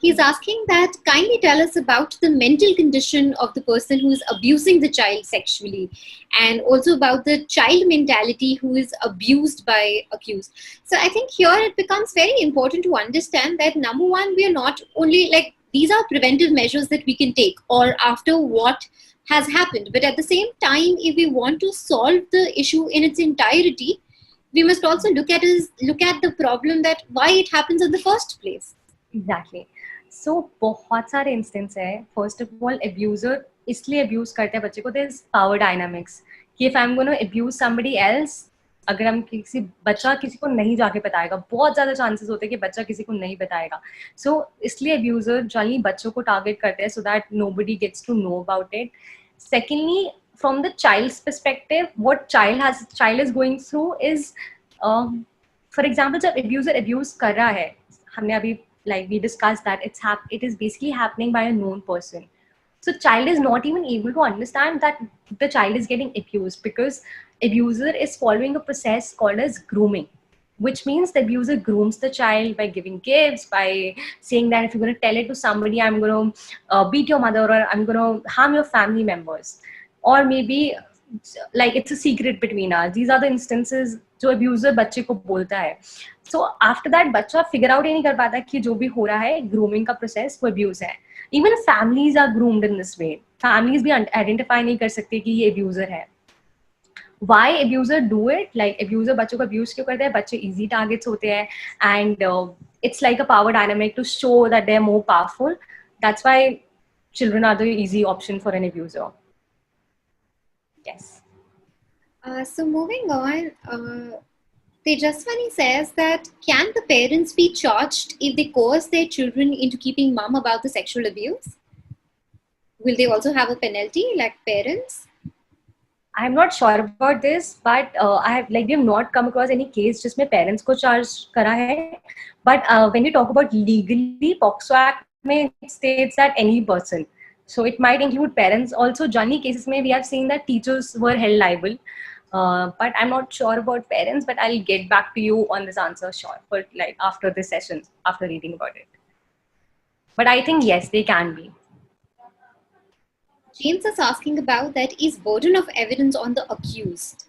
S1: He's asking that kindly tell us about the mental condition of the person who is abusing the child sexually, and also about the child mentality who is abused by accused. So I think here it becomes very important to understand that number one, we are not only like, these are preventive measures that we can take or after what has happened. But at the same time, if we want to solve the issue in its entirety, we must also look at the problem that why it happens in the first place.
S2: Exactly. So बहुत सारे instance है. First of all abuser इसलिए abuse करते हैं बच्चे को. There is power dynamics कि if I am gonna abuse somebody else, अगर हम बच्चा किसी को नहीं जाके बताएगा, बहुत ज्यादा चांसेस होते हैं कि बच्चा किसी को नहीं बताएगा. सो इसलिए अब्यूजर जनरली बच्चों को टारगेट करते हैं so that nobody gets to know about it. Secondly, from the child's perspective, what child is going through is, for example जब अब्यूजर अब्यूज कर रहा है, हमने अभी like we discussed that it is basically happening by a known person. So child is not even able to understand that the child is getting abused, because abuser is following a process called as grooming, which means the abuser grooms the child by giving gifts, by saying that if you're going to tell it to somebody, I'm going to beat your mother, or I'm going to harm your family members, or maybe like it's a secret between us. These are the instances जो abuser बच्चे को बोलता है. So after that बच्चा figure out ही नहीं कर पाता कि जो भी हो रहा है ग्रूमिंग का प्रोसेस वो अब्यूज है. Even families are groomed in this way. Families भी आइडेंटिफाई नहीं कर सकते कि ये अब्यूजर है. Why abuser do it? Like abuser बच्चों को abuse क्यों करते हैं? बच्चे easy targets होते हैं, and it's like a power dynamic to show that they're more powerful. That's why children are the easy option for an abuser. Yes.
S1: So moving on, Tejaswani says that can the parents be charged if they coerce their children into keeping mum about the sexual abuse? Will they also have a penalty like parents?
S2: I'm not sure about this, but I have we have not come across any case जिसमें parents को charge करा है. But when you talk about legally, POCSO Act में it states that any person. So it might include parents also. Generally cases में we have seen that teachers were held liable. But I'm not sure about parents, but I'll get back to you on this answer but like after this session, after reading about it. But I think yes, they can be.
S1: James is asking about that is burden of evidence on the accused.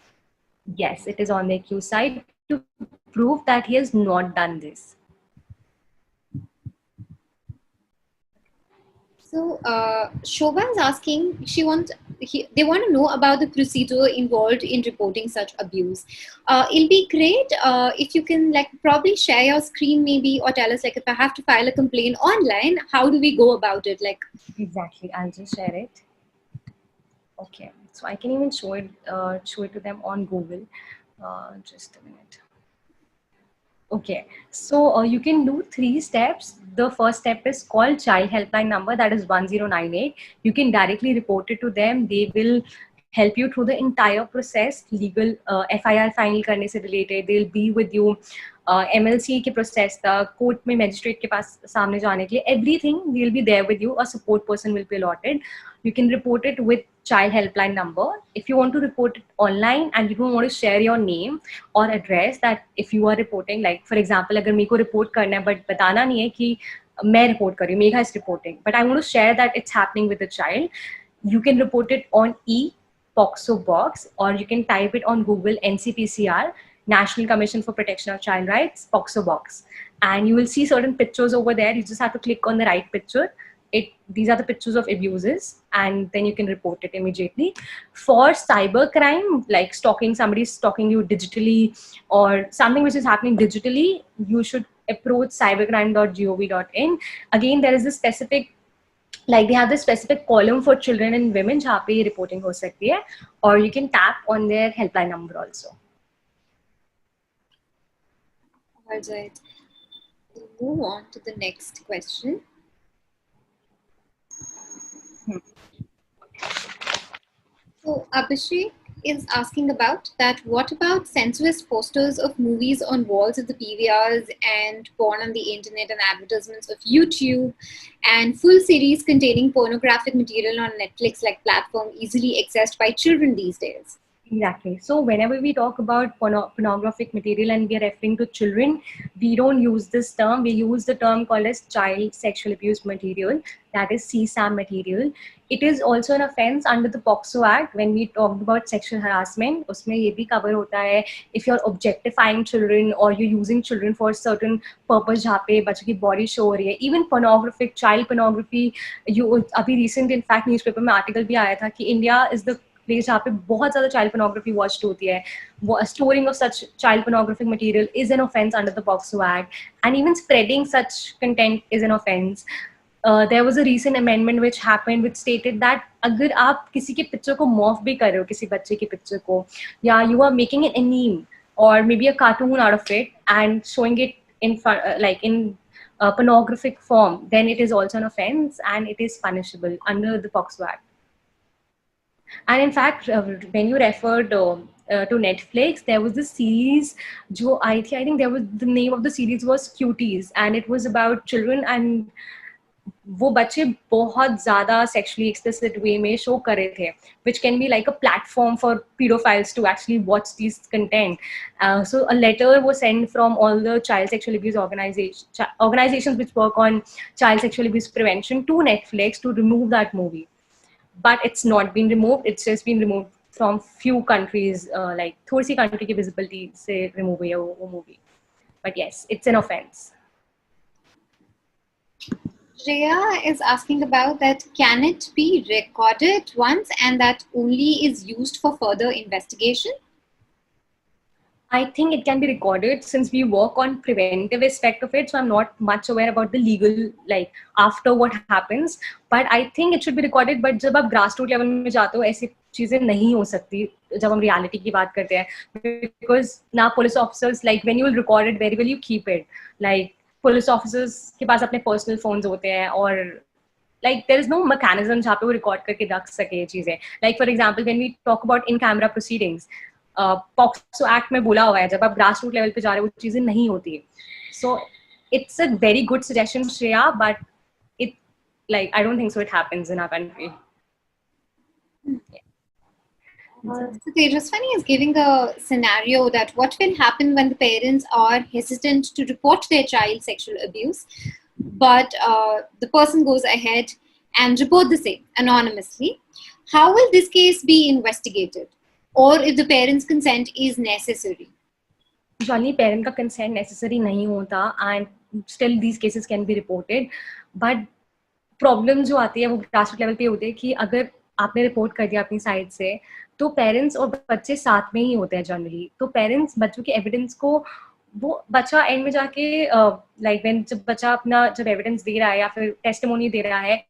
S2: Yes, it is on the accused side to prove that he has not done this.
S1: So Shobha is asking, they want to know about the procedure involved in reporting such abuse. It'll be great if you can like probably share your screen maybe, or tell us like if I have to file a complaint online, how do we go about it? Like
S2: exactly, I'll just share it. Okay, so I can even show it to them on Google. Just a minute. Okay, so you can do 3 steps. The first step is called child helpline number, that is 1098. You can directly report it to them. They will help you through the entire process. Legal FIR file करने से related, they'll be with you. MLC के process तक, court में magistrate के पास सामने जाने के लिए, everything will be there with you. A support person will be allotted. You can report it with child helpline number. If you want to report it online and you don't want to share your name or address, that if you are reporting, like for example अगर मेरे को report करना है but बताना नहीं है कि मैं report कर रही हूँ, Megha is reporting, but I want to share that it's happening with the child, you can report it on �POCSO box, or you can type it on Google NCPCR, National Commission for Protection of Child Rights, POCSO box, and you will see certain pictures over there. You just have to click on the right picture. These are the pictures of abuses, and then you can report it immediately. For cyber crime, like stalking, somebody is stalking you digitally or something which is happening digitally, you should approach cybercrime.gov.in. Again, there is a specific, like they have this specific column for children and women जहाँ पे ये reporting हो सकती है, or you can tap on their helpline number also.
S1: Alright, we'll move on to the next question. So Abhishek is asking about that, what about sensuous posters of movies on walls of the PVRs and porn on the internet and advertisements of YouTube and full series containing pornographic material on Netflix like platform easily accessed by children these days?
S2: Exactly. So whenever we talk about pornographic material and we are referring to children, we don't use this term. We use the term called as child sexual abuse material, that is CSAM material. It is also an offense under the POCSO Act. When we talked about sexual harassment, उसमें ये भी cover होता है if you're objectifying children or you're using children for certain purpose जहाँ पे बच्चों की body show हो रही है. Even pornographic, child pornography, अभी recent in fact newspaper में article भी आया था कि India is the प्लेस जहाँ पे बहुत ज़्यादा चाइल्ड पोर्नोग्राफी वॉच होती है. Storing of such child pornographic material is an offense under the POCSO Act, and even spreading such content is an offense. There was a recent amendment which happened which stated that अगर आप किसी के picture को morph भी कर रहे हो, किसी बच्चे के पिक्चर को, या you are making an anime or maybe a cartoon out of it and showing it in like in pornographic form, then it is also an offense and it is punishable under the POCSO Act. And in fact, when you referred to Netflix, there was this series, I think there was the name of the series was Cuties, and it was about children, and वो बच्चे बहुत ज़्यादा sexually explicit way में show कर रहे थे, which can be like a platform for pedophiles to actually watch these content. So a letter was sent from all the child sexual abuse organizations which work on child sexual abuse prevention to Netflix to remove that movie. But it's not been removed. It's just been removed from few countries, like 𝗃_सी country की visibility से remove हुई है वो movie. But yes, it's an offense.
S1: Shreya is asking about that, can it be recorded once and that only is used for further investigation?
S2: I think it can be recorded since we work on preventive aspect of it. So I'm not much aware about the legal, like after what happens, but I think it should be recorded. But जब आप grassroots level में जाते हो, ऐसी चीजें नहीं हो सकती जब हम reality की बात करते हैं. Because now police officers, like when you will record it, very well you keep it. Like police officers के पास अपने personal phones होते हैं और like there is no mechanism जहाँ पे वो record करके रख सके ये चीजें. Like for example, when we talk about in-camera proceedings, POCSO Act में बोला हुआ है जब आप grassroots level पे जा रहे हो वो चीजें नहीं होती. So it's a very good suggestion, Shreya, but it, like, I don't think so it happens in our country.
S1: So Tejaswini is giving a scenario that what will happen when the parents are hesitant to report their child sexual abuse, but the person goes ahead and report the same anonymously. How will this case be investigated? Or if the parents' consent is necessary?
S2: Usually parent का consent necessary नहीं होता and still these cases can be reported. But problem जो आती है वो grassroots level पे होती है कि अगर आपने report कर दिया अपनी side से तो parents और बच्चे साथ में ही होते हैं generally. तो parents बच्चों के evidence को वो बच्चा end में जाके like when जब बच्चा अपना जब evidence दे रहा है या फिर testimony दे रहा है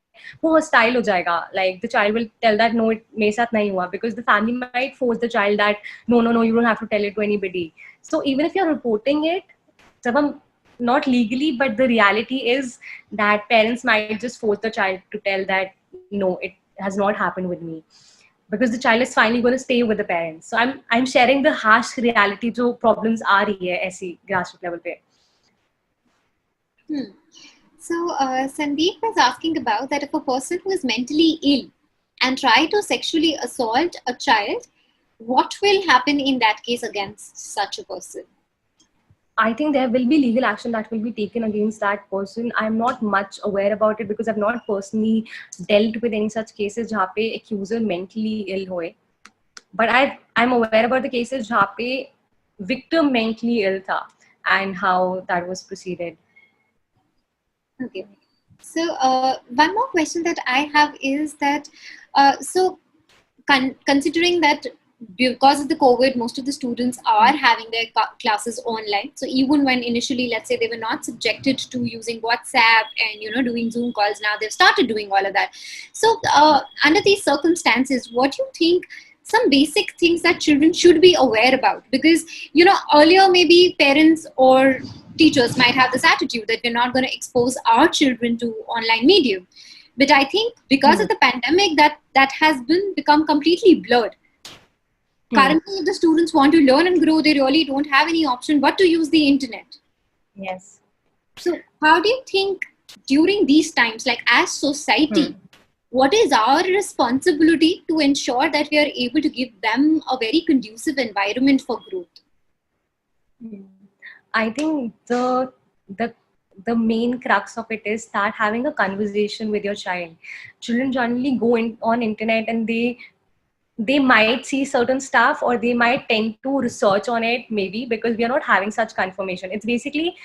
S2: वो hostile हो जाएगा. Like the child will tell that no, मेरे साथ नहीं हुआ, because the family might force the child that no, you don't have to tell it to anybody. So even if you're reporting it, जब हम not legally, but the reality is that parents might just force the child to tell that no, it has not happened with me, because the child is finally going to stay with the parents. So I'm sharing the harsh reality जो problems आ रही है ऐसी grassroots level पे.
S1: So Sandeep was asking about that if a person who is mentally ill and try to sexually assault a child, what will happen in that case against such a person?
S2: I think there will be legal action that will be taken against that person. I'm not much aware about it because I've not personally dealt with any such cases जहाँ पे accuser mentally ill होए. But I'm aware about the cases जहाँ पे victim mentally ill था and how that was proceeded.
S1: Okay. So one more question that I have is that, so considering that because of the COVID, most of the students are having their classes online. So even when initially, let's say they were not subjected to using WhatsApp and, doing Zoom calls, now they've started doing all of that. So under these circumstances, what do you think some basic things that children should be aware about? Because, earlier maybe parents or teachers might have this attitude that we're not going to expose our children to online medium. But I think because of the pandemic, that has become completely blurred. Currently, if the students want to learn and grow, they really don't have any option but to use the internet.
S2: Yes.
S1: So how do you think during these times, like as society, what is our responsibility to ensure that we are able to give them a very conducive environment for growth?
S2: I think the main crux of it is start having a conversation with your child. Children generally go on internet and they might see certain stuff, or they might tend to research on it, maybe because we are not having such confirmation. It's basically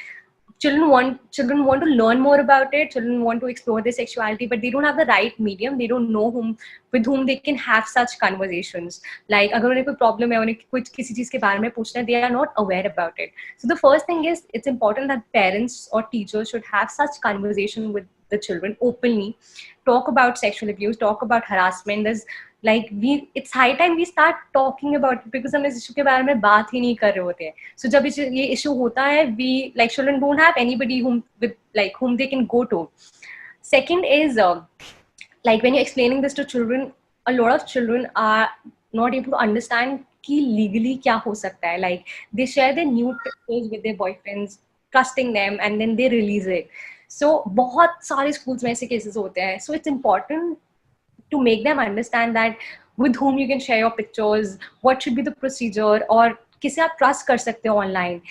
S2: children want to learn more about it. Children want to explore their sexuality, but they don't have the right medium. They don't know with whom they can have such conversations. Like अगर उन्हें कोई problem है, उन्हें कुछ किसी चीज के बारे में पूछना है, they are not aware about it. So the first thing is, it's important that parents or teachers should have such conversation with the children openly. Talk about sexual abuse, talk about harassment. There's it's high time we start talking about it, because हम इस issue के बारे में बात ही नहीं कर रहे होते हैं. So जब ये issue होता है, we children don't have anybody whom they can go to. Second is when you're explaining this to children, a lot of children are not able to understand कि legally क्या हो सकता है. Like they share their nude pictures with their boyfriends, trusting them, and then they release it. So बहुत सारे schools में ऐसे cases होते हैं. So it's important to make them understand that with whom you can share your pictures, what should be the procedure, or किसे आप trust कर सकते हो online.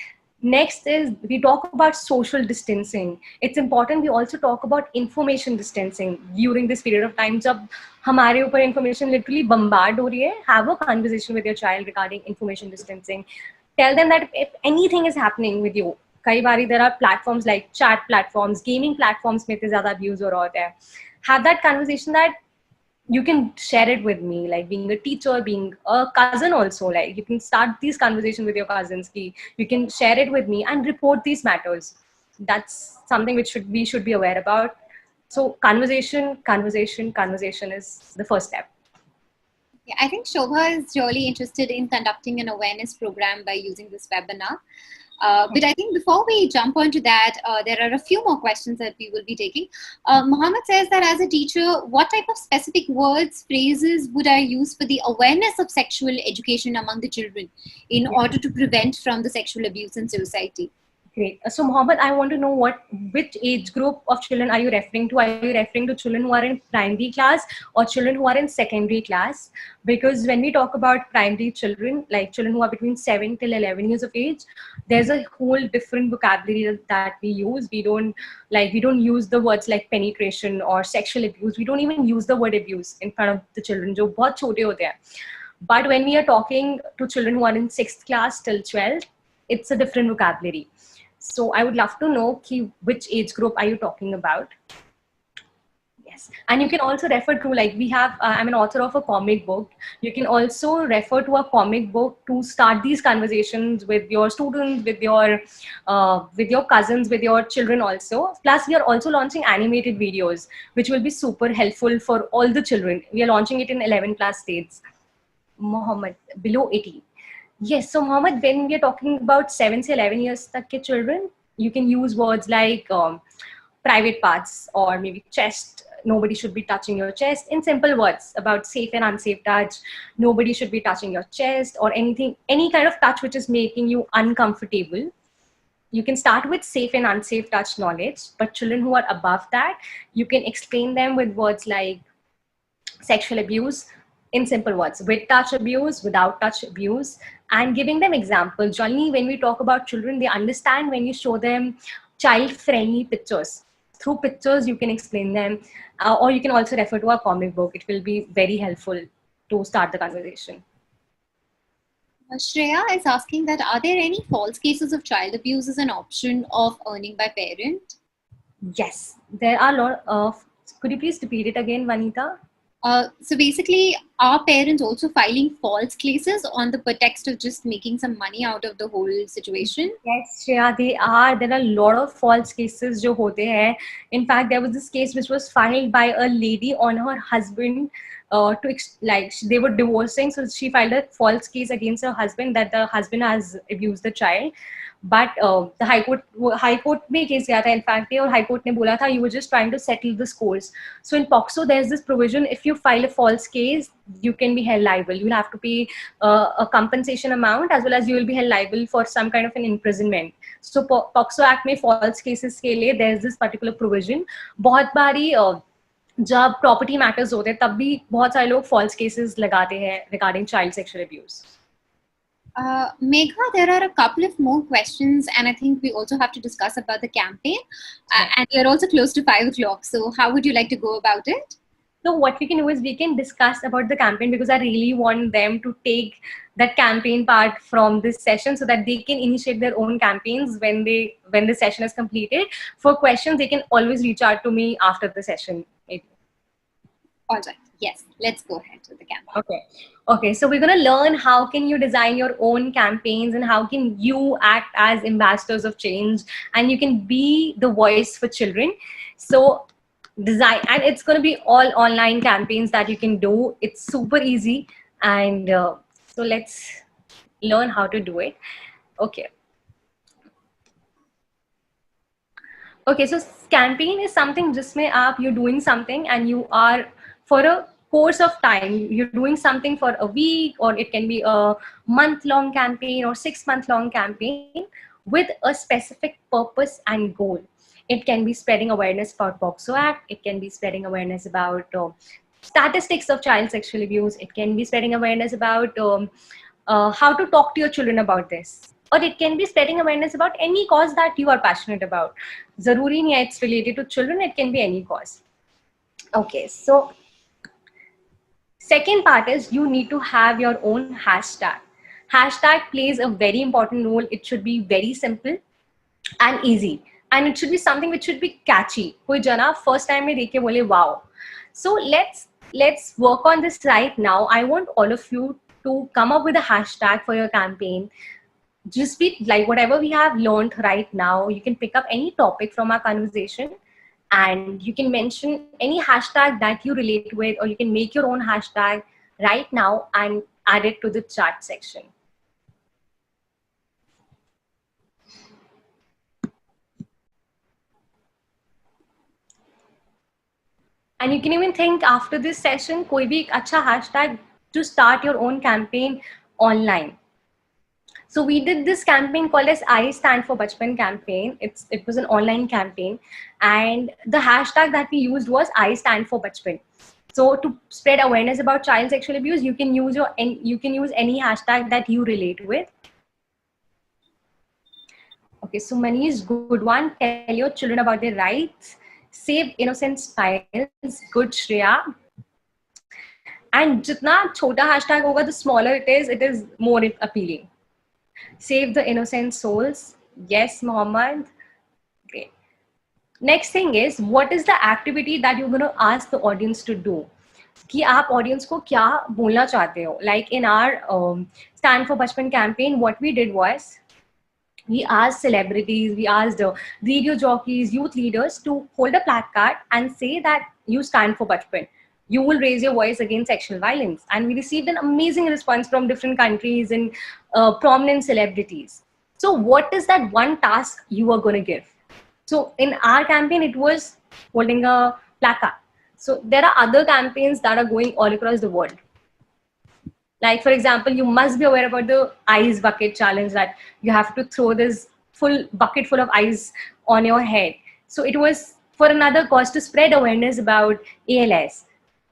S2: Next is, we talk about social distancing. It's important we also talk about information distancing during this period of time. जब हमारे ऊपर information literally bombard हो रही है, have a conversation with your child regarding information distancing. Tell them that if anything is happening with you, कई बारी there are platforms like chat platforms, gaming platforms में इतने ज़्यादा abuse हो रहा होता है. Have that conversation that you can share it with me, like being a teacher, being a cousin also. Like you can start these conversations with your cousins. You can share it with me and report these matters. That's something which we should be aware about. So conversation is the first step.
S1: Yeah, I think Shobha is really interested in conducting an awareness program by using this webinar. But I think before we jump onto that, there are a few more questions that we will be taking. Mohammed says that as a teacher, what type of specific words, phrases would I use for the awareness of sexual education among the children in order to prevent from the sexual abuse in society?
S2: Great. So Mohammed, I want to know which age group of children are you referring to? Are you referring to children who are in primary class or children who are in secondary class? Because when we talk about primary children, like children who are between 7 till 11 years of age, there's a whole different vocabulary that we use. We don't use the words like penetration or sexual abuse. We don't even use the word abuse in front of the children, जो बहुत छोटे होते हैं. But when we are talking to children who are in 6th class till 12th, it's a different vocabulary. So I would love to know which age group are you talking about? Yes, and you can also refer to, like, we have, I'm an author of a comic book. You can also refer to a comic book to start these conversations with your students, with your cousins, with your children also. Plus, we are also launching animated videos, which will be super helpful for all the children. We are launching it in 11 plus states. Mohammed, below 18. Yes, so Mohammed, when we are talking about 7 to 11 years tak ke children, you can use words like private parts or maybe chest. Nobody should be touching your chest. In simple words about safe and unsafe touch, nobody should be touching your chest or anything, any kind of touch which is making you uncomfortable. You can start with safe and unsafe touch knowledge, but children who are above that, you can explain them with words like sexual abuse, in simple words, with touch abuse, without touch abuse, and giving them examples. Generally, when we talk about children, they understand when you show them child-friendly pictures. Through pictures, you can explain them, or you can also refer to a comic book. It will be very helpful to start the conversation.
S1: Shreya is asking that, are there any false cases of child abuse as an option of earning by parent?
S2: Yes, there are a lot of, could you please repeat it again, Vanita?
S1: So basically, are parents also filing false cases on the pretext of just making some money out of the whole situation?
S2: Yes, Shreya, they are. There are a lot of false cases jo hote hain. In fact, there was this case which was filed by a lady on her husband. They were divorcing, so she filed a false case against her husband that the husband has abused the child. But the High Court में case गया था, in fact, और High Court ने बोला था you were just trying to settle the scores. So in POCSO, there's this provision: if you file a false case, you can be held liable. You'll have to pay a compensation amount, as well as you will be held liable for some kind of an imprisonment. So POCSO Act में false cases के लिए there's this particular provision. बहुत बारी जब property matters होते हैं तब भी बहुत सारे लोग फॉल्स केसेस लगाते हैं regarding child sexual abuse.
S1: Megha, there are a couple of more questions, and I think we also have to discuss about the campaign. And you're also close to 5 o'clock, so how would you like to go about it?
S2: So what we can do is we can discuss about the campaign, because I really want them to take that campaign part from this session so that they can initiate their own campaigns when the session is completed. For questions, they can always reach out to me after the session. Maybe.
S1: All right. Yes, let's go ahead to the campaign.
S2: Okay, so we're going to learn how can you design your own campaigns and how can you act as ambassadors of change, and you can be the voice for children. So design, and it's going to be all online campaigns that you can do. It's super easy, and so let's learn how to do it. Okay, so campaign is something जिसमें आप you're doing something and you are for a course of time, you're doing something for a week, or it can be a month-long campaign or 6-month-long campaign with a specific purpose and goal. It can be spreading awareness about POCSO Act. It can be spreading awareness about statistics of child sexual abuse. It can be spreading awareness about how to talk to your children about this. Or it can be spreading awareness about any cause that you are passionate about. Zaruri nahi hai it's related to children, it can be any cause. Okay, so second part is you need to have your own hashtag. Hashtag plays a very important role. It should be very simple and easy. And it should be something which should be catchy. Koi jana first time mein dekh ke bole wow. So let's work on this right now. I want all of you to come up with a hashtag for your campaign. Just be like whatever we have learned right now. You can pick up any topic from our conversation and you can mention any hashtag that you relate with, or you can make your own hashtag right now and add it to the chat section. And you can even think after this session, koi bhi ek acha hashtag to start your own campaign online. So we did this campaign called as I Stand for Bachpan campaign. It was an online campaign, and the hashtag that we used was I Stand for Bachpan. So to spread awareness about child sexual abuse, you can use any hashtag that you relate with. Okay, so Manish, good one. Tell your children about their rights. Save innocent smiles. Good, Shreya. And jitna chota hashtag hoga, the smaller it is more appealing. Save the innocent souls. Yes, Mohammed. Great. Next thing is, what is the activity that you're going to ask the audience to do? कि आप audience को क्या बोलना चाहते हो? Like in our Stand for Bachpan campaign, what we did was, we asked celebrities, we asked radio jockeys, youth leaders to hold a placard and say that you stand for Bachpan. You will raise your voice against sexual violence. And we received an amazing response from different countries and prominent celebrities. So what is that one task you are going to give? So in our campaign, it was holding a placard. So there are other campaigns that are going all across the world. Like, for example, you must be aware about the ice bucket challenge, that you have to throw this full bucket full of ice on your head. So it was for another cause, to spread awareness about ALS.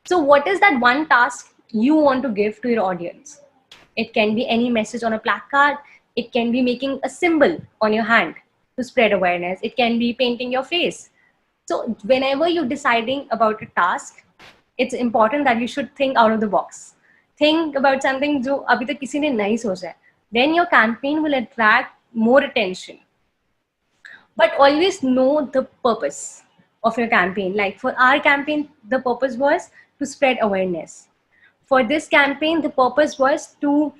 S2: So what is that one task you want to give to your audience? It can be any message on a placard. It can be making a symbol on your hand to spread awareness. It can be painting your face. So whenever you're deciding about a task, it's important that you should think out of the box. Think about something जो अभी तक किसी ने नहीं सोचा है. Then your campaign will attract more attention. But always know the purpose of your campaign. Like for our campaign, the purpose was to spread awareness. For this campaign, the purpose was to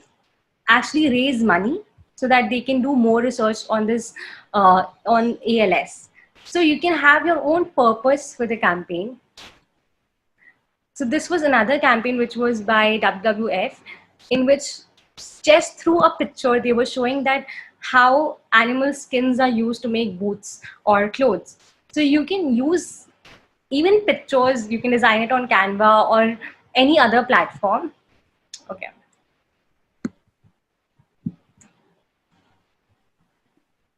S2: actually raise money so that they can do more research on this, on ALS. So you can have your own purpose for the campaign. So this was another campaign which was by WWF, in which just through a picture, they were showing that how animal skins are used to make boots or clothes. So you can use even pictures, you can design it on Canva or any other platform. Okay.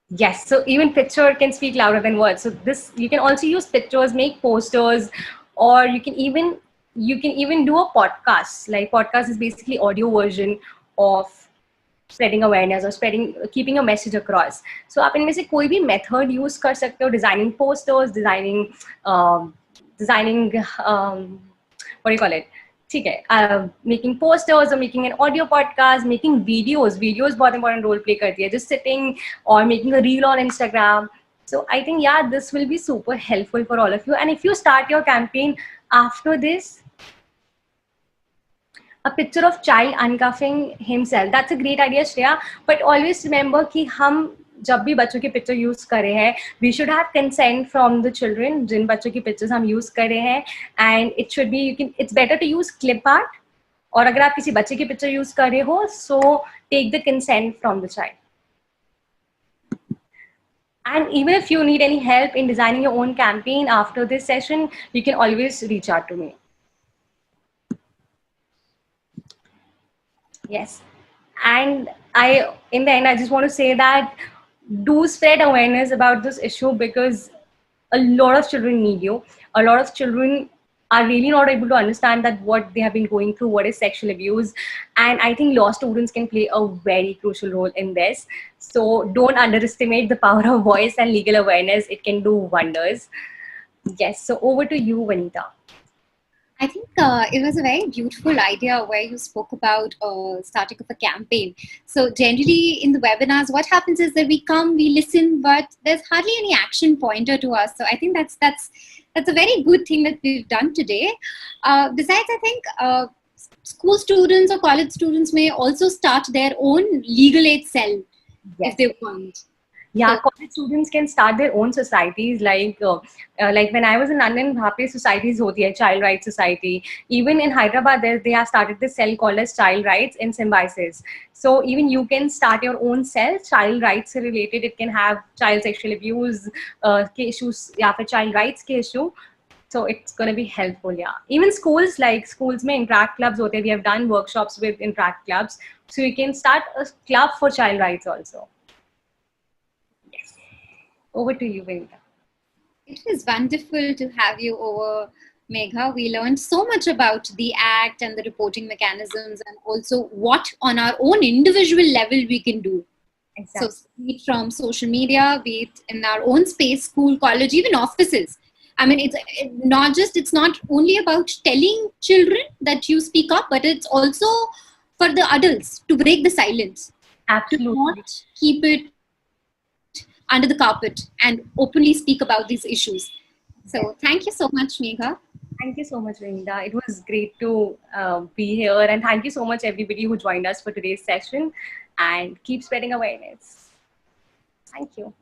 S2: Yes, so even picture can speak louder than words. So this, you can also use pictures, make posters, or you can even do a podcast. Like podcast is basically audio version of spreading awareness or keeping a message across. So आप इनमें से कोई भी method use कर सकते हो, designing posters, designing what do you call it? ठीक है, making posters or making an audio podcast, making videos बहुत important role play करती है, just sitting or making a reel on Instagram. So I think, yeah, this will be super helpful for all of you. And if you start your campaign after this, a picture of child uncuffing himself, that's a great idea, Shreya. But always remember कि हम जब भी बच्चों की picture use कर रहे हैं, we should have consent from the children जिन बच्चों की पिक्चर्स हम यूज कर रहे हैं, and it should be, it's better to use clip art. और अगर आप किसी बच्चे की पिक्चर यूज कर रहे हो, so take the consent from the child. And even if you need any help in designing your own campaign after this session, you can always reach out to me. Yes. And in the end, I just want to say that do spread awareness about this issue, because a lot of children need you. A lot of children are really not able to understand that what they have been going through, what is sexual abuse. And I think law students can play a very crucial role in this. So don't underestimate the power of voice and legal awareness. It can do wonders. Yes, so over to you, Vanita.
S1: I think it was a very beautiful idea where you spoke about starting of a campaign. So generally in the webinars, what happens is that we come, we listen, but there's hardly any action pointer to us. So I think that's a very good thing that we've done today. Besides, I think school students or college students may also start their own legal aid cell. Yes. If they want.
S2: Yeah, college students can start their own societies. Like when I was in London, वहाँ पे societies होती है, Child Rights Society. Even in Hyderabad, they have started this cell called as Child Rights in Symbiosis. So even you can start your own cell, child rights related. It can have child sexual abuse issues, या फिर child rights के issue. So it's going to be helpful, yeah. Even schools, like schools में interact clubs होते हैं. We have done workshops with interact clubs. So you can start a club for child rights also. Yes. Over to you, Vanita.
S1: It was wonderful to have you over, Megha. We learned so much about the Act and the reporting mechanisms, and also what on our own individual level we can do. Exactly. So be it from social media, be it in our own space, school, college, even offices. I mean, it's not only about telling children that you speak up, but it's also for the adults to break the silence.
S2: Absolutely.
S1: To not keep it under the carpet and openly speak about these issues. So thank you so much, Megha.
S2: Thank you so much, Vanita. It was great to be here, and thank you so much everybody who joined us for today's session, and keep spreading awareness. Thank you.